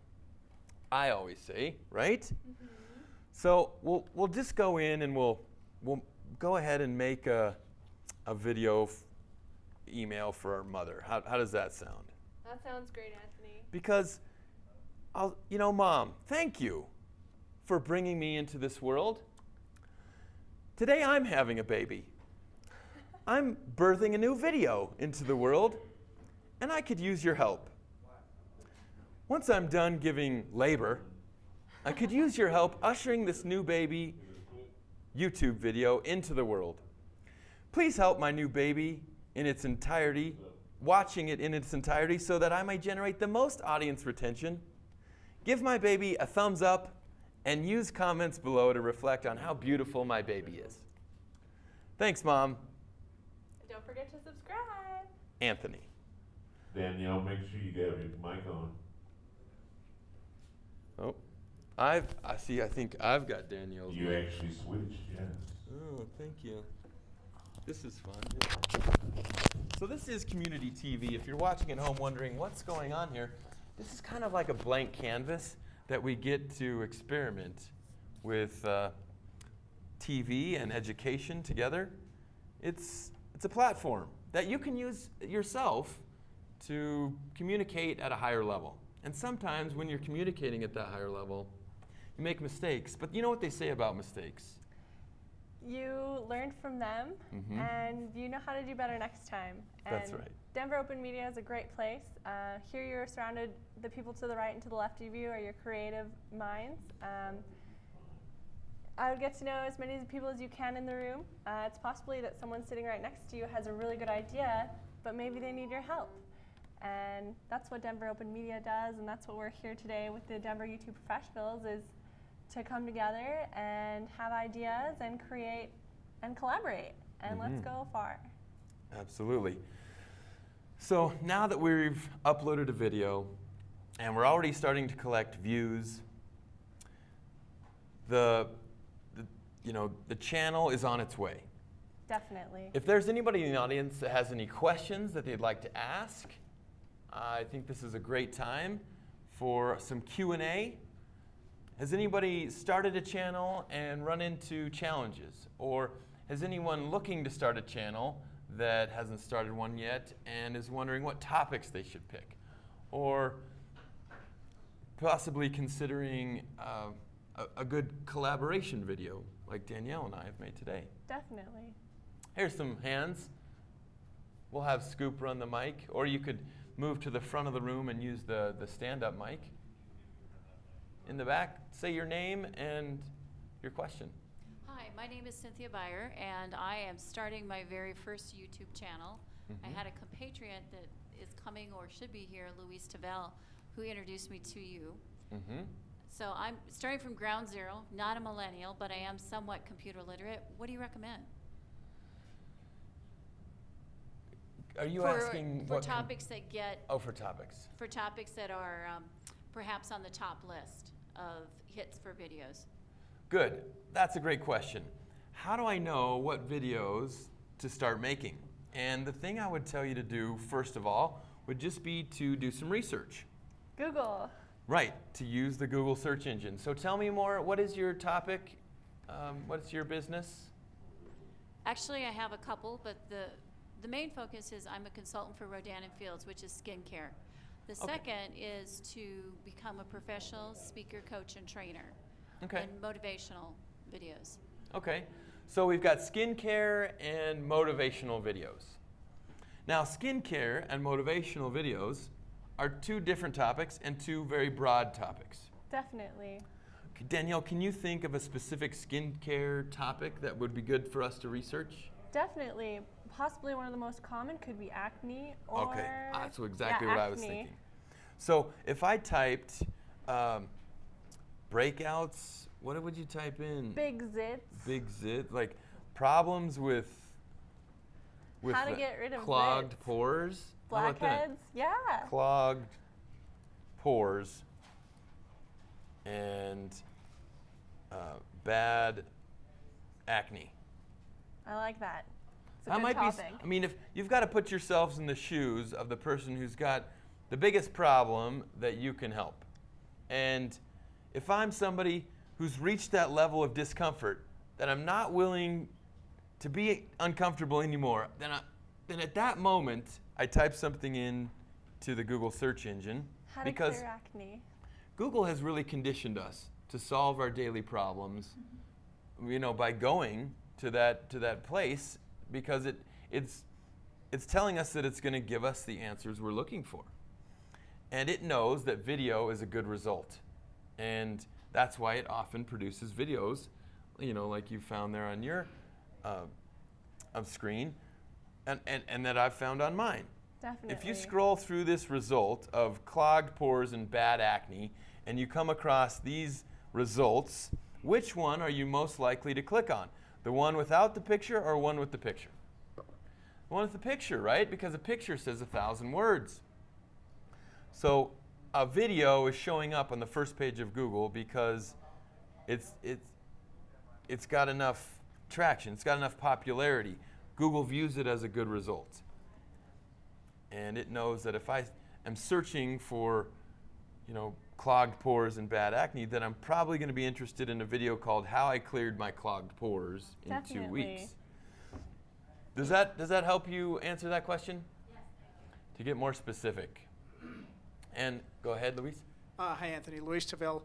I always say, right? Mm-hmm. So we'll just go in and we'll go ahead and make a video email for our mother. How does that sound? That sounds great, Anthony. Because Mom, thank you for bringing me into this world. Today I'm having a baby. I'm birthing a new video into the world, and I could use your help. Once I'm done giving labor, I could use your help ushering this new baby YouTube video into the world. Please help my new baby in its entirety, watching it in its entirety so that I may generate the most audience retention. Give my baby a thumbs up and use comments below to reflect on how beautiful my baby is. Thanks, Mom. Don't forget to subscribe. Anthony. Danielle, make sure you have your mic on. Oh, I think I've got Danielle's You mic. actually switched, yes. Oh, thank you. This is fun. So this is community TV. If you're watching at home wondering what's going on here, this is kind of like a blank canvas that we get to experiment with TV and education together. It's a platform that you can use yourself to communicate at a higher level. And sometimes when you're communicating at that higher level, you make mistakes. But you know what they say about mistakes? You learn from them, Mm-hmm. and you know how to do better next time. And That's right. Denver Open Media is a great place. Here you're surrounded, the people to the right and to the left of you are your creative minds. I would get to know as many people as you can in the room. It's possibly that someone sitting right next to you has a really good idea, but maybe they need your help. And that's what Denver Open Media does, and that's what we're here today with the Denver YouTube Professionals, is to come together and have ideas and create and collaborate, and let's go far. Absolutely. So now that we've uploaded a video and we're already starting to collect views, the channel is on its way. Definitely. If there's anybody in the audience that has any questions that they'd like to ask, I think this is a great time for some Q&A. Has anybody started a channel and run into challenges? Or has anyone looking to start a channel that hasn't started one yet and is wondering what topics they should pick? Or possibly considering a good collaboration video like Danielle and I have made today? Definitely. Here's some hands. We'll have Scoop run the mic, or you could move to the front of the room and use the stand-up mic. In the back, say your name and your question. Hi, my name is Cynthia Beyer, and I am starting my very first YouTube channel. I had a compatriot that is coming or should be here, Louise Tavel, who introduced me to you. So I'm starting from ground zero, not a millennial, but I am somewhat computer literate. What do you recommend? Are you for, asking for what topics that get for topics? for topics that are perhaps on the top list of hits for videos? Good. That's a great question. How do I know what videos to start making? And the thing I would tell you to do, first of all, would just be to do some research. Google. Right, to use the Google search engine. So tell me more, what is your topic? What's your business? Actually, I have a couple, but the main focus is I'm a consultant for Rodan & Fields, which is skincare. The second is to become a professional speaker, coach, and trainer. Okay. And motivational videos. Okay, so we've got skincare and motivational videos. Now, skincare and motivational videos are two different topics and two very broad topics. Definitely. Okay, Danielle, can you think of a specific skincare topic that would be good for us to research? Definitely. Possibly one of the most common could be acne or... Okay, that's exactly what I was acne. thinking. So if I typed breakouts, what would you type in? Big zits. Big zit, like problems with How to get rid of clogged zits. pores. How about that? Blackheads. Yeah. Clogged pores and bad acne. I like that. It's a That good might topic. be. I mean, if you've got to put yourselves in the shoes of the person who's got the biggest problem that you can help, and if I'm somebody who's reached that level of discomfort that I'm not willing to be uncomfortable anymore, then at that moment I type something in to the Google search engine How to because clear acne. Google has really conditioned us to solve our daily problems, by going to that place because it's telling us that it's going to give us the answers we're looking for. And it knows that video is a good result. And that's why it often produces videos, like you found there on your screen, and that I've found on mine. Definitely. If you scroll through this result of clogged pores and bad acne, and you come across these results, which one are you most likely to click on? The one without the picture or one with the picture? The one with the picture, right? Because a picture says 1,000 words. So a video is showing up on the first page of Google because it's got enough traction, it's got enough popularity. Google views it as a good result. And it knows that if I am searching for, clogged pores and bad acne, then I'm probably going to be interested in a video called How I Cleared My Clogged Pores in Definitely. 2 weeks. Does that help you answer that question? Yes. To get more specific. And go ahead, Luis. Hi, Anthony. Luis Tavel.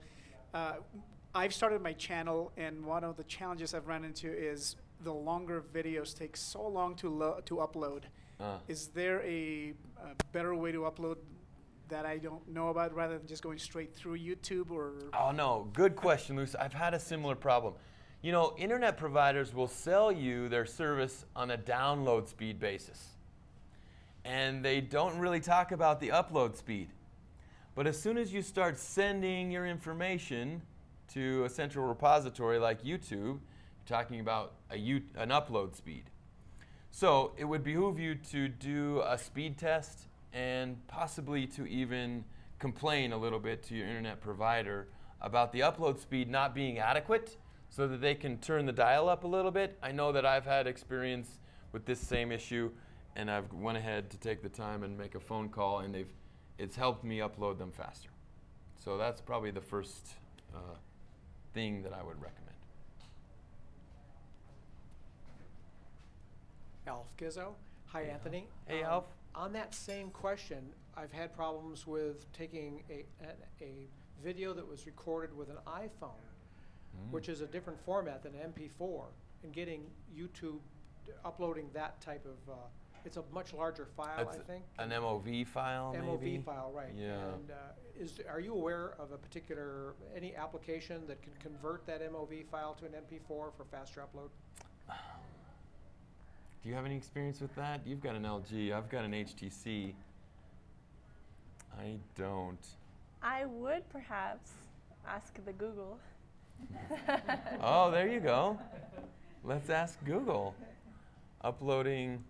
I've started my channel, and one of the challenges I've run into is the longer videos take so long to upload. Is there a better way to upload that I don't know about rather than just going straight through YouTube or? Oh, no. Good question, Luis. I've had a similar problem. Internet providers will sell you their service on a download speed basis. And they don't really talk about the upload speed. But as soon as you start sending your information to a central repository like YouTube, you're talking about an upload speed. So it would behoove you to do a speed test and possibly to even complain a little bit to your internet provider about the upload speed not being adequate so that they can turn the dial up a little bit. I know that I've had experience with this same issue, and I've went ahead to take the time and make a phone call, and it's helped me upload them faster. So that's probably the first thing that I would recommend. Alf Gizzo. Hi, Hey, Anthony. Hey, Alf. On that same question, I've had problems with taking a video that was recorded with an iPhone, which is a different format than MP4, and getting YouTube uploading that type of, it's a much larger file, That's I think. an MOV file, maybe? MOV file, right. Yeah. And are you aware of any application that can convert that MOV file to an MP4 for faster upload? Do you have any experience with that? You've got an LG. I've got an HTC. I don't. I would perhaps. ask the Google. Oh, there you go. Let's ask Google. Uploading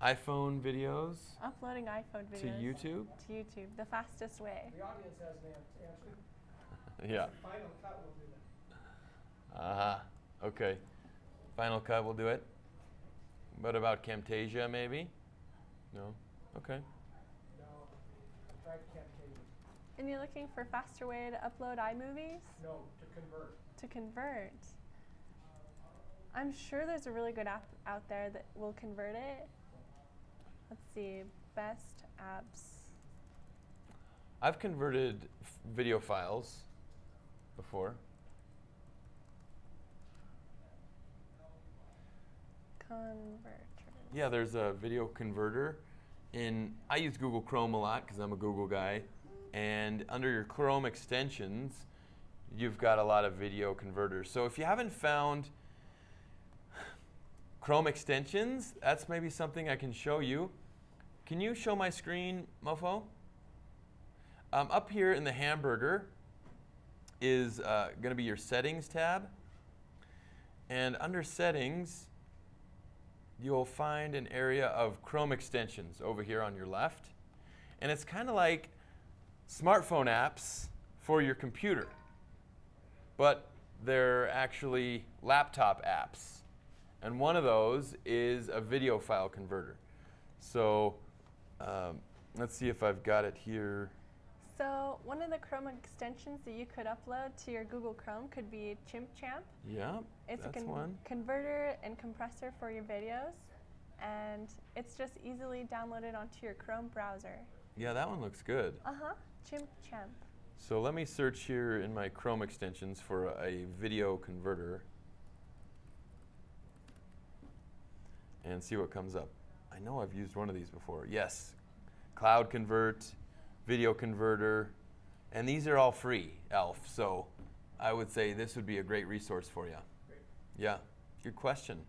iPhone videos Uploading iPhone videos to YouTube? To YouTube, the fastest way. The audience has an answer. Yeah. Final Cut will do that. Uh-huh. Okay. Final Cut will do it. What about Camtasia, maybe? No? Okay. No, I tried Camtasia. And you're looking for a faster way to upload iMovies? No, to convert. To convert. I'm sure there's a really good app out there that will convert it. Let's see, best apps. I've converted video files before. Converter. Yeah, there's a video converter. I use Google Chrome a lot because I'm a Google guy. And under your Chrome extensions, you've got a lot of video converters. So if you haven't found Chrome extensions, that's maybe something I can show you. Can you show my screen, Mofo? Up here in the hamburger is going to be your settings tab. And under settings, you'll find an area of Chrome extensions over here on your left. And it's kind of like smartphone apps for your computer, but they're actually laptop apps. And one of those is a video file converter. So let's see if I've got it here. So one of the Chrome extensions that you could upload to your Google Chrome could be ChimpChamp. Yeah, It's that's a one. converter and compressor for your videos, and it's just easily downloaded onto your Chrome browser. Yeah, that one looks good. Uh-huh, ChimpChamp. So let me search here in my Chrome extensions for a video converter and see what comes up. I know I've used one of these before. Yes, Cloud Convert, Video Converter, and these are all free, ELF. So I would say this would be a great resource for you. Great. Yeah, good question.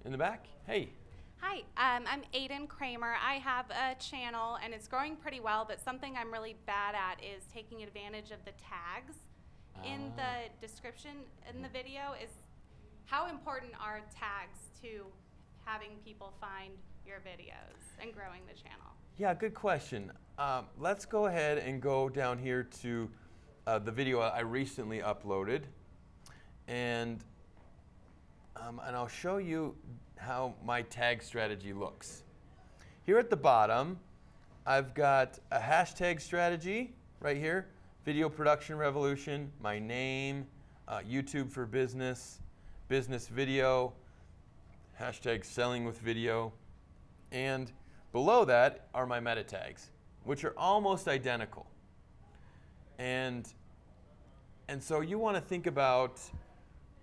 In the back, hey. Hi, I'm Aiden Kramer. I have a channel and it's growing pretty well, but something I'm really bad at is taking advantage of the tags in the description in the video. Is how important are tags to having people find your videos and growing the channel? Yeah, good question. Let's go ahead and go down here to the video I recently uploaded, and I'll show you how my tag strategy looks. Here at the bottom, I've got a hashtag strategy right here, Video Production Revolution, my name, YouTube for Business, Business Video, hashtag Selling with Video, and below that are my meta tags, which are almost identical. And so you want to think about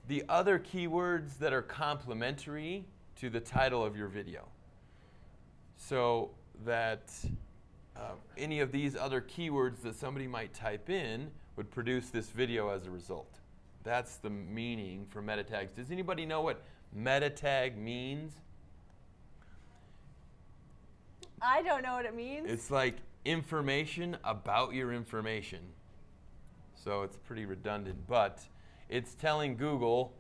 the other keywords that are complementary to the title of your video, so that any of these other keywords that somebody might type in would produce this video as a result. That's the meaning for meta tags. Does anybody know what meta tag means? I don't know what it means. It's like information about your information. So it's pretty redundant, but it's telling Google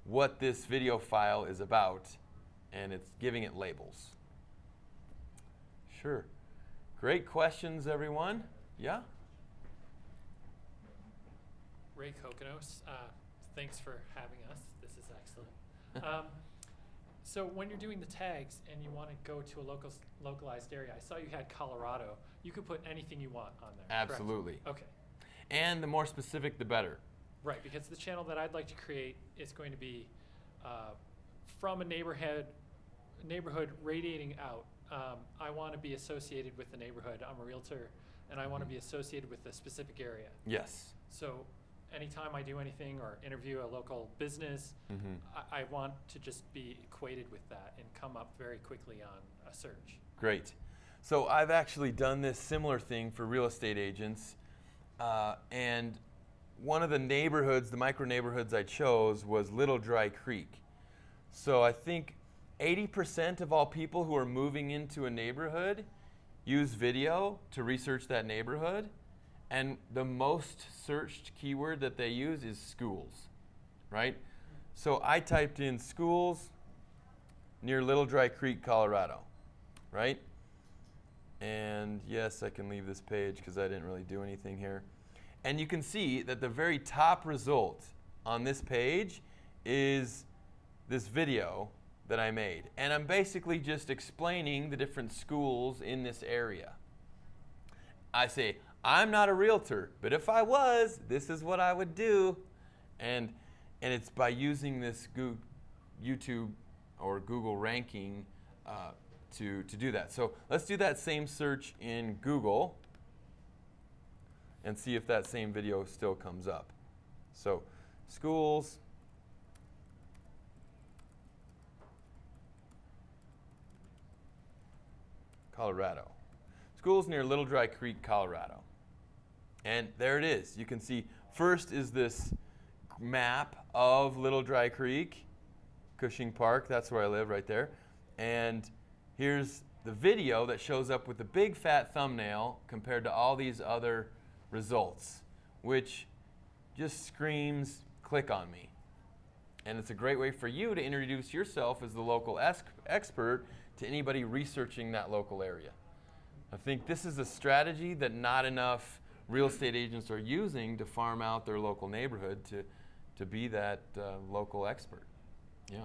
what this video file is about, and it's giving it labels. Sure. Great questions, everyone. Yeah? Ray Kokonos, thanks for having us. This is excellent. So when you're doing the tags and you want to go to a localized area, I saw you had Colorado. You could put anything you want on there. correct? Absolutely. Okay. And the more specific, the better. Right, because the channel that I'd like to create is going to be from a neighborhood radiating out. I want to be associated with the neighborhood. I'm a realtor, and I want to be associated with a specific area. Yes. So anytime I do anything or interview a local business, I want to just be equated with that and come up very quickly on a search. Great. So I've actually done this similar thing for real estate agents. And one of the neighborhoods, the micro neighborhoods I chose was Little Dry Creek. So I think 80% of all people who are moving into a neighborhood use video to research that neighborhood. And the most searched keyword that they use is schools, right? So I typed in schools near Little Dry Creek, Colorado, right? And yes, I can leave this page because I didn't really do anything here. And you can see that the very top result on this page is this video that I made. And I'm basically just explaining the different schools in this area. I say, I'm not a realtor, but if I was, this is what I would do. And it's by using this YouTube or Google ranking to do that. So let's do that same search in Google and see if that same video still comes up. So schools, Colorado. Schools near Little Dry Creek, Colorado. And there it is. You can see first is this map of Little Dry Creek, Cushing Park, that's where I live right there. And here's the video that shows up with the big fat thumbnail compared to all these other results, which just screams, click on me. And it's a great way for you to introduce yourself as the local expert to anybody researching that local area. I think this is a strategy that not enough real estate agents are using to farm out their local neighborhood to be that local expert. Yeah.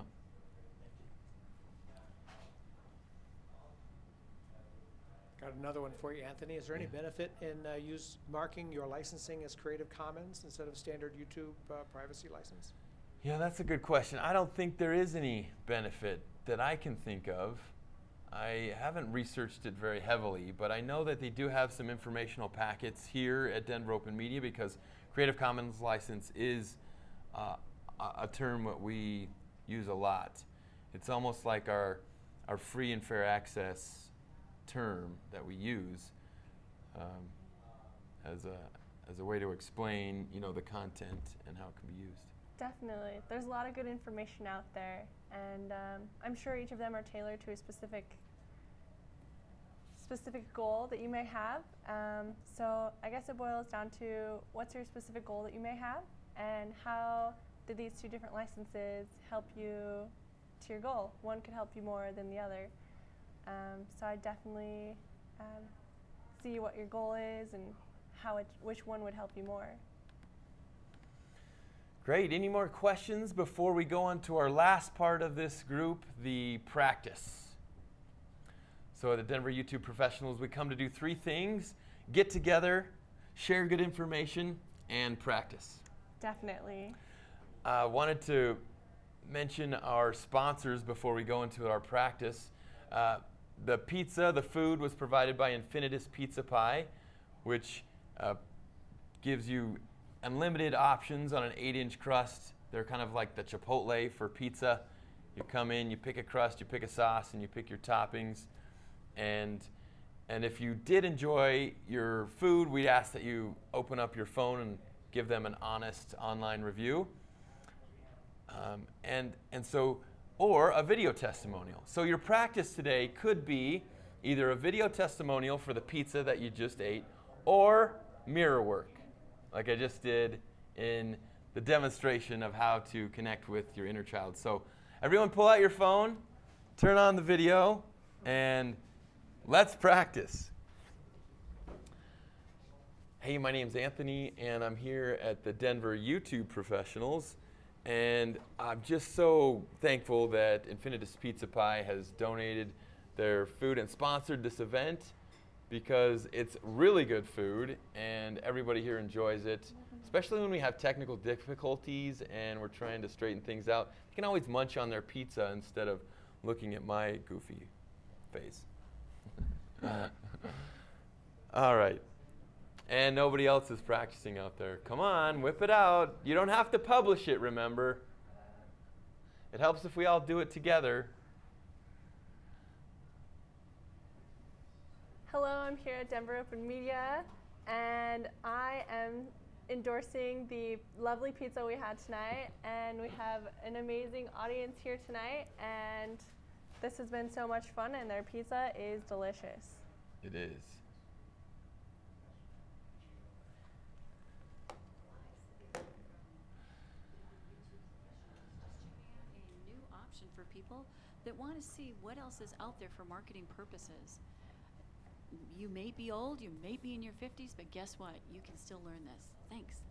Got another one for you, Anthony. Is there any benefit in marking your licensing as Creative Commons instead of standard YouTube privacy license? Yeah, that's a good question. I don't think there is any benefit that I can think of. I haven't researched it very heavily, but I know that they do have some informational packets here at Denver Open Media because Creative Commons license is a term that we use a lot. It's almost like our free and fair access term that we use as a way to explain, the content and how it can be used. Definitely. There's a lot of good information out there, and I'm sure each of them are tailored to a specific goal that you may have. So I guess it boils down to what's your specific goal that you may have, and how did these two different licenses help you to your goal? One could help you more than the other. So I definitely see what your goal is and which one would help you more. Great. Any more questions before we go on to our last part of this group, the practice? So at the Denver YouTube Professionals, we come to do three things: get together, share good information, and practice. Definitely. I wanted to mention our sponsors before we go into our practice. The food was provided by Infinitus Pizza Pie, which gives you unlimited options on an 8-inch crust. They're kind of like the Chipotle for pizza. You come in, you pick a crust, you pick a sauce, and you pick your toppings. And if you did enjoy your food, we'd ask that you open up your phone and give them an honest online review. Or a video testimonial. So your practice today could be either a video testimonial for the pizza that you just ate, or mirror work, like I just did in the demonstration of how to connect with your inner child. So everyone pull out your phone, turn on the video, and let's practice. Hey, my name's Anthony, and I'm here at the Denver YouTube Professionals. And I'm just so thankful that Infinitus Pizza Pie has donated their food and sponsored this event, because it's really good food and everybody here enjoys it, especially when we have technical difficulties and we're trying to straighten things out. You can always munch on their pizza instead of looking at my goofy face. All right. And nobody else is practicing out there. Come on, whip it out. You don't have to publish it, remember. It helps if we all do it together. Hello, I'm here at Denver Open Media, and I am endorsing the lovely pizza we had tonight, and we have an amazing audience here tonight, and this has been so much fun, and their pizza is delicious. It is. for people that want to see what else is out there for marketing purposes. You may be old, you may be in your 50s, but guess what? You can still learn this. Thanks.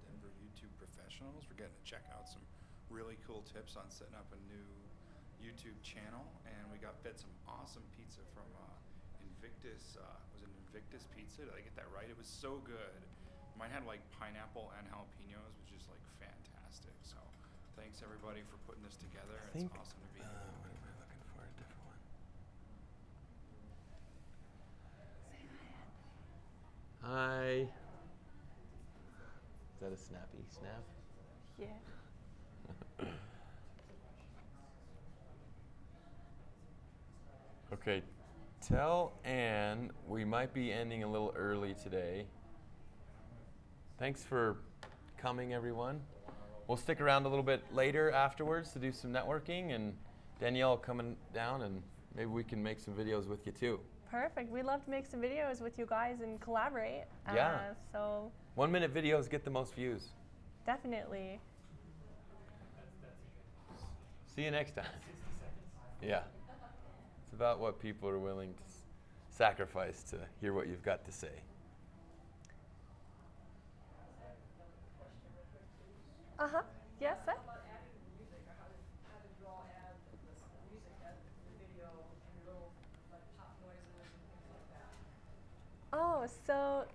Denver YouTube professionals. We're getting to check out some really cool tips on setting up a new YouTube channel, and we got fed some awesome pizza from Invictus. Was it Invictus Pizza? Did I get that right? It was so good. Mine had like pineapple and jalapenos, which is like fantastic. So thanks everybody for putting this together. It's awesome to be here. What am I looking for? A different one. Hi. Is that a snappy snap? Yeah. Okay, tell Ann we might be ending a little early today. Thanks for coming, everyone. We'll stick around a little bit later afterwards to do some networking, and Danielle coming down, and maybe we can make some videos with you too. Perfect. We'd love to make some videos with you guys and collaborate. Yeah. So 1-minute videos get the most views. definitely. See you next time. Yeah. It's about what people are willing to sacrifice to hear what you've got to say. Uh-huh. Yes, sir? Oh, so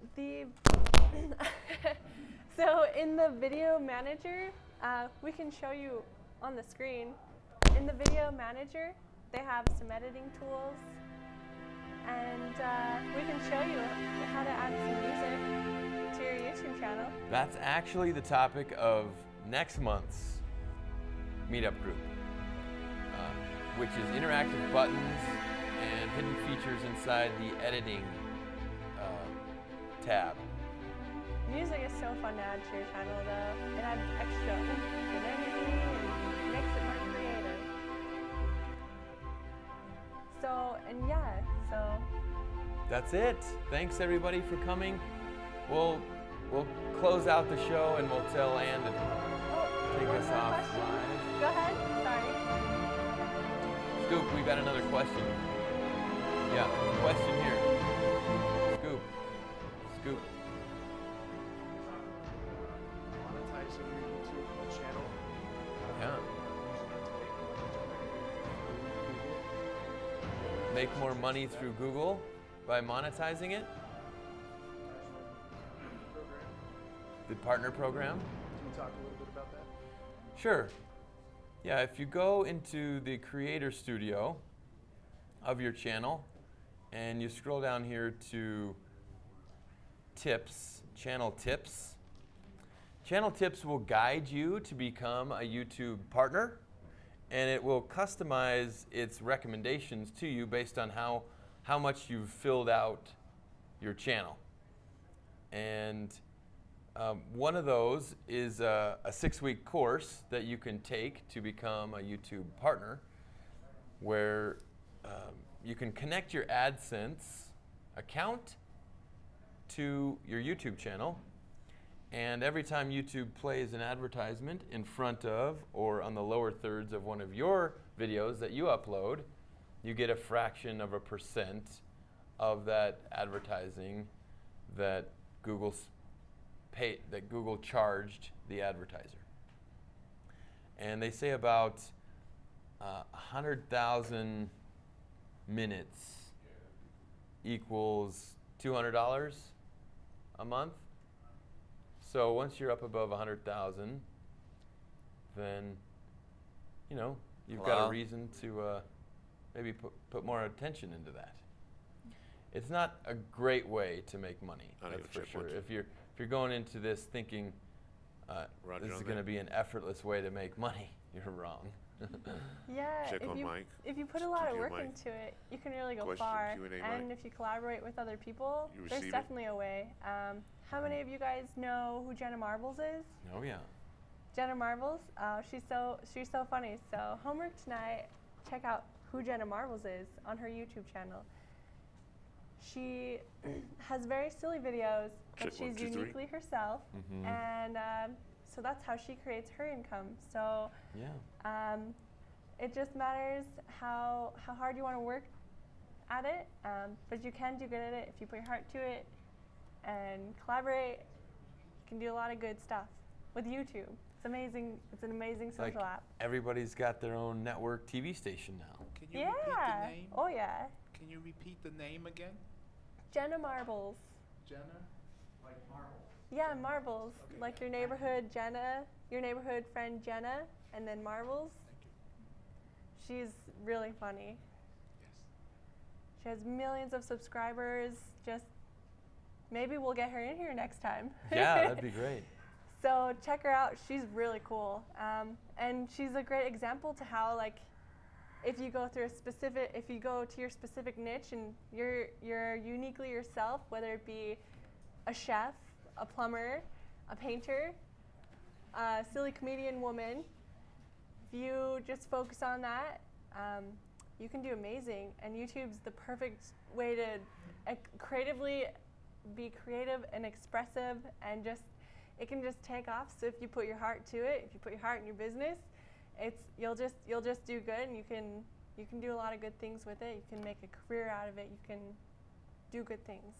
so in the video manager, we can show you on the screen. In the video manager, they have some editing tools, and we can show you how to add some music to your YouTube channel. That's actually the topic of next month's meetup group, which is interactive buttons and hidden features inside the editing tab. Music is so fun to add to your channel, though. It adds extra oomph and energy and makes it more creative. So, and yeah, so. That's it. Thanks everybody for coming. We'll close out the show and we'll tell Ann to take us off live. Go ahead. Sorry. Scoop, we got another question. Yeah, question here. Scoop. Scoop. Monetizing your YouTube channel. Yeah. Make more money through Google by monetizing it. The partner program. Can you talk a little bit about that? Sure. Yeah, if you go into the creator studio of your channel and you scroll down here to tips, channel tips. Channel tips will guide you to become a YouTube partner, and it will customize its recommendations to you based on how much you've filled out your channel. And one of those is a 6-week course that you can take to become a YouTube partner, where you can connect your AdSense account to your YouTube channel, and every time YouTube plays an advertisement in front of or on the lower thirds of one of your videos that you upload, you get a fraction of a % of that advertising that Google charged the advertiser. And they say about 100,000 minutes equals $200 a month. So once you're up above 100,000, then you've got a reason to maybe put more attention into that. It's not a great way to make money, that's for sure. If you're going into this thinking this is going to be an effortless way to make money, you're wrong. Yeah, if you put a lot of work into it, you can really go far. And if you collaborate with other people, there's definitely a way. How many of you guys know who Jenna Marbles is? Oh yeah. Jenna Marbles. She's so funny. So homework tonight, check out who Jenna Marbles is on her YouTube channel. She has very silly videos, but Check 1, she's 2, 3. uniquely herself, and so that's how she creates her income. So Yeah. it just matters how hard you want to work at it, but you can do good at it if you put your heart to it and collaborate. You can do a lot of good stuff with YouTube. It's amazing. It's an amazing social app. Everybody's got their own network TV station now. Can you repeat the name? Oh yeah. Can you repeat the name again? Jenna Marbles. Jenna? Like marbles. Yeah, Marbles. Okay. Like your neighborhood Jenna, your neighborhood friend Jenna, and then Marbles. Thank you. She's really funny. Yes. She has millions of subscribers. Just maybe we'll get her in here next time. Yeah, that'd be great. So check her out. She's really cool, and she's a great example to how, like, if you go to your specific niche and you're uniquely yourself, whether it be a chef, a plumber, a painter, a silly comedian woman, if you just focus on that, you can do amazing. And YouTube's the perfect way to creatively be creative and expressive, and it can just take off. So if you put your heart to it, if you put your heart in your business, you'll just do good, and you can do a lot of good things with it. You can make a career out of it. You can do good things.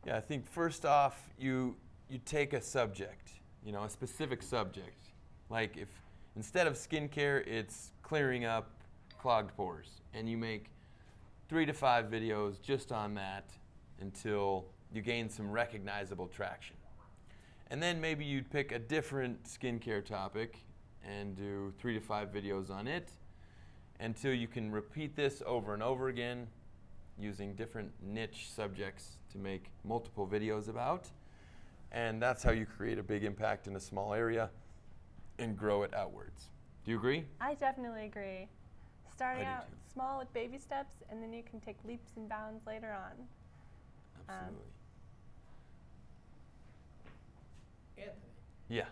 Yeah, I think first off, you take a subject, a specific subject. Like if instead of skincare, it's clearing up clogged pores, and you make 3 to 5 videos just on that until you gain some recognizable traction. And then maybe you'd pick a different skincare topic and do 3 to 5 videos on it until you can repeat this over and over again using different niche subjects to make multiple videos about. And that's how you create a big impact in a small area and grow it outwards. Do you agree? I definitely agree. Starting I do out too. small with baby steps, and then you can take leaps and bounds later on. Absolutely. Anthony, Yeah.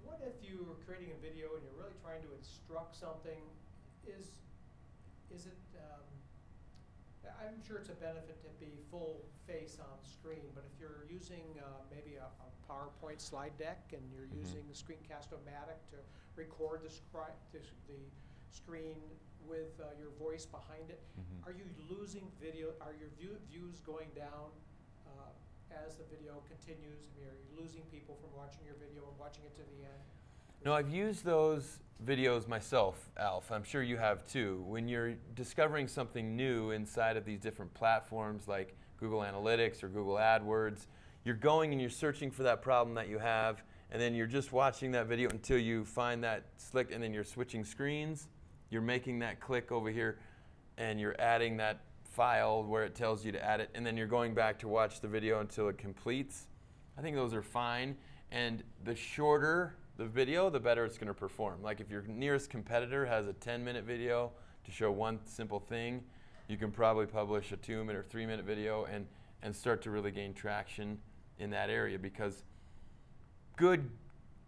what if you were creating a video and you're really trying to instruct something? Is it, I'm sure it's a benefit to be full face on screen, but if you're using maybe a PowerPoint slide deck and you're using the Screencast-O-Matic to record the screen with your voice behind it, are you losing video? Are your views going down as the video continues? I mean, are you losing people from watching your video and watching it to the end? No, I've used those videos myself, Alf. I'm sure you have too. When you're discovering something new inside of these different platforms like Google Analytics or Google AdWords, you're going and you're searching for that problem that you have, and then you're just watching that video until you find that slick, and then you're switching screens. You're making that click over here, and you're adding that file where it tells you to add it, and then you're going back to watch the video until it completes. I think those are fine, and the shorter the video, the better it's going to perform. Like if your nearest competitor has a 10-minute video to show one simple thing, you can probably publish a 2-minute or 3-minute video and start to really gain traction in that area, because good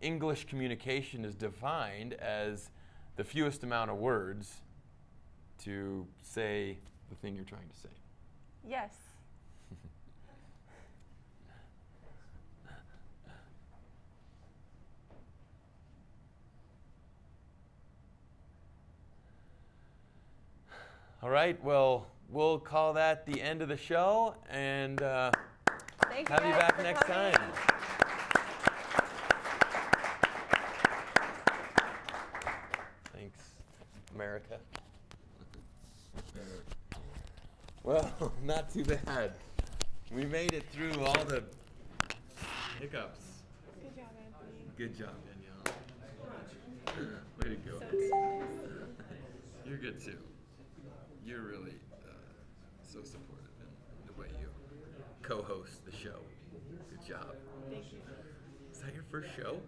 English communication is defined as the fewest amount of words to say the thing you're trying to say. Yes. All right, well, we'll call that the end of the show, and Thank have you guys back for next coming. time. Thanks, America. Well, not too bad. We made it through all the hiccups. Good job, Anthony. Good job, Danielle. Way to go. You're good too. You're really so supportive in the way you co-host the show. Good job. Thank you. Is that your first show?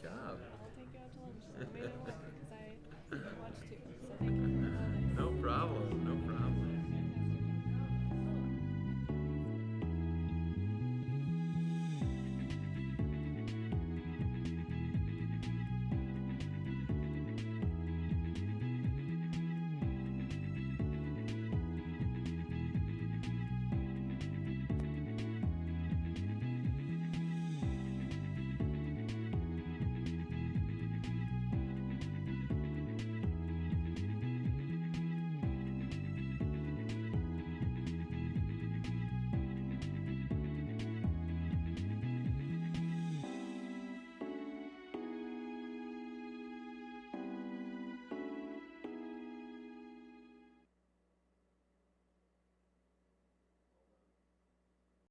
Good job. I'll take you out to lunch. Maybe I won't.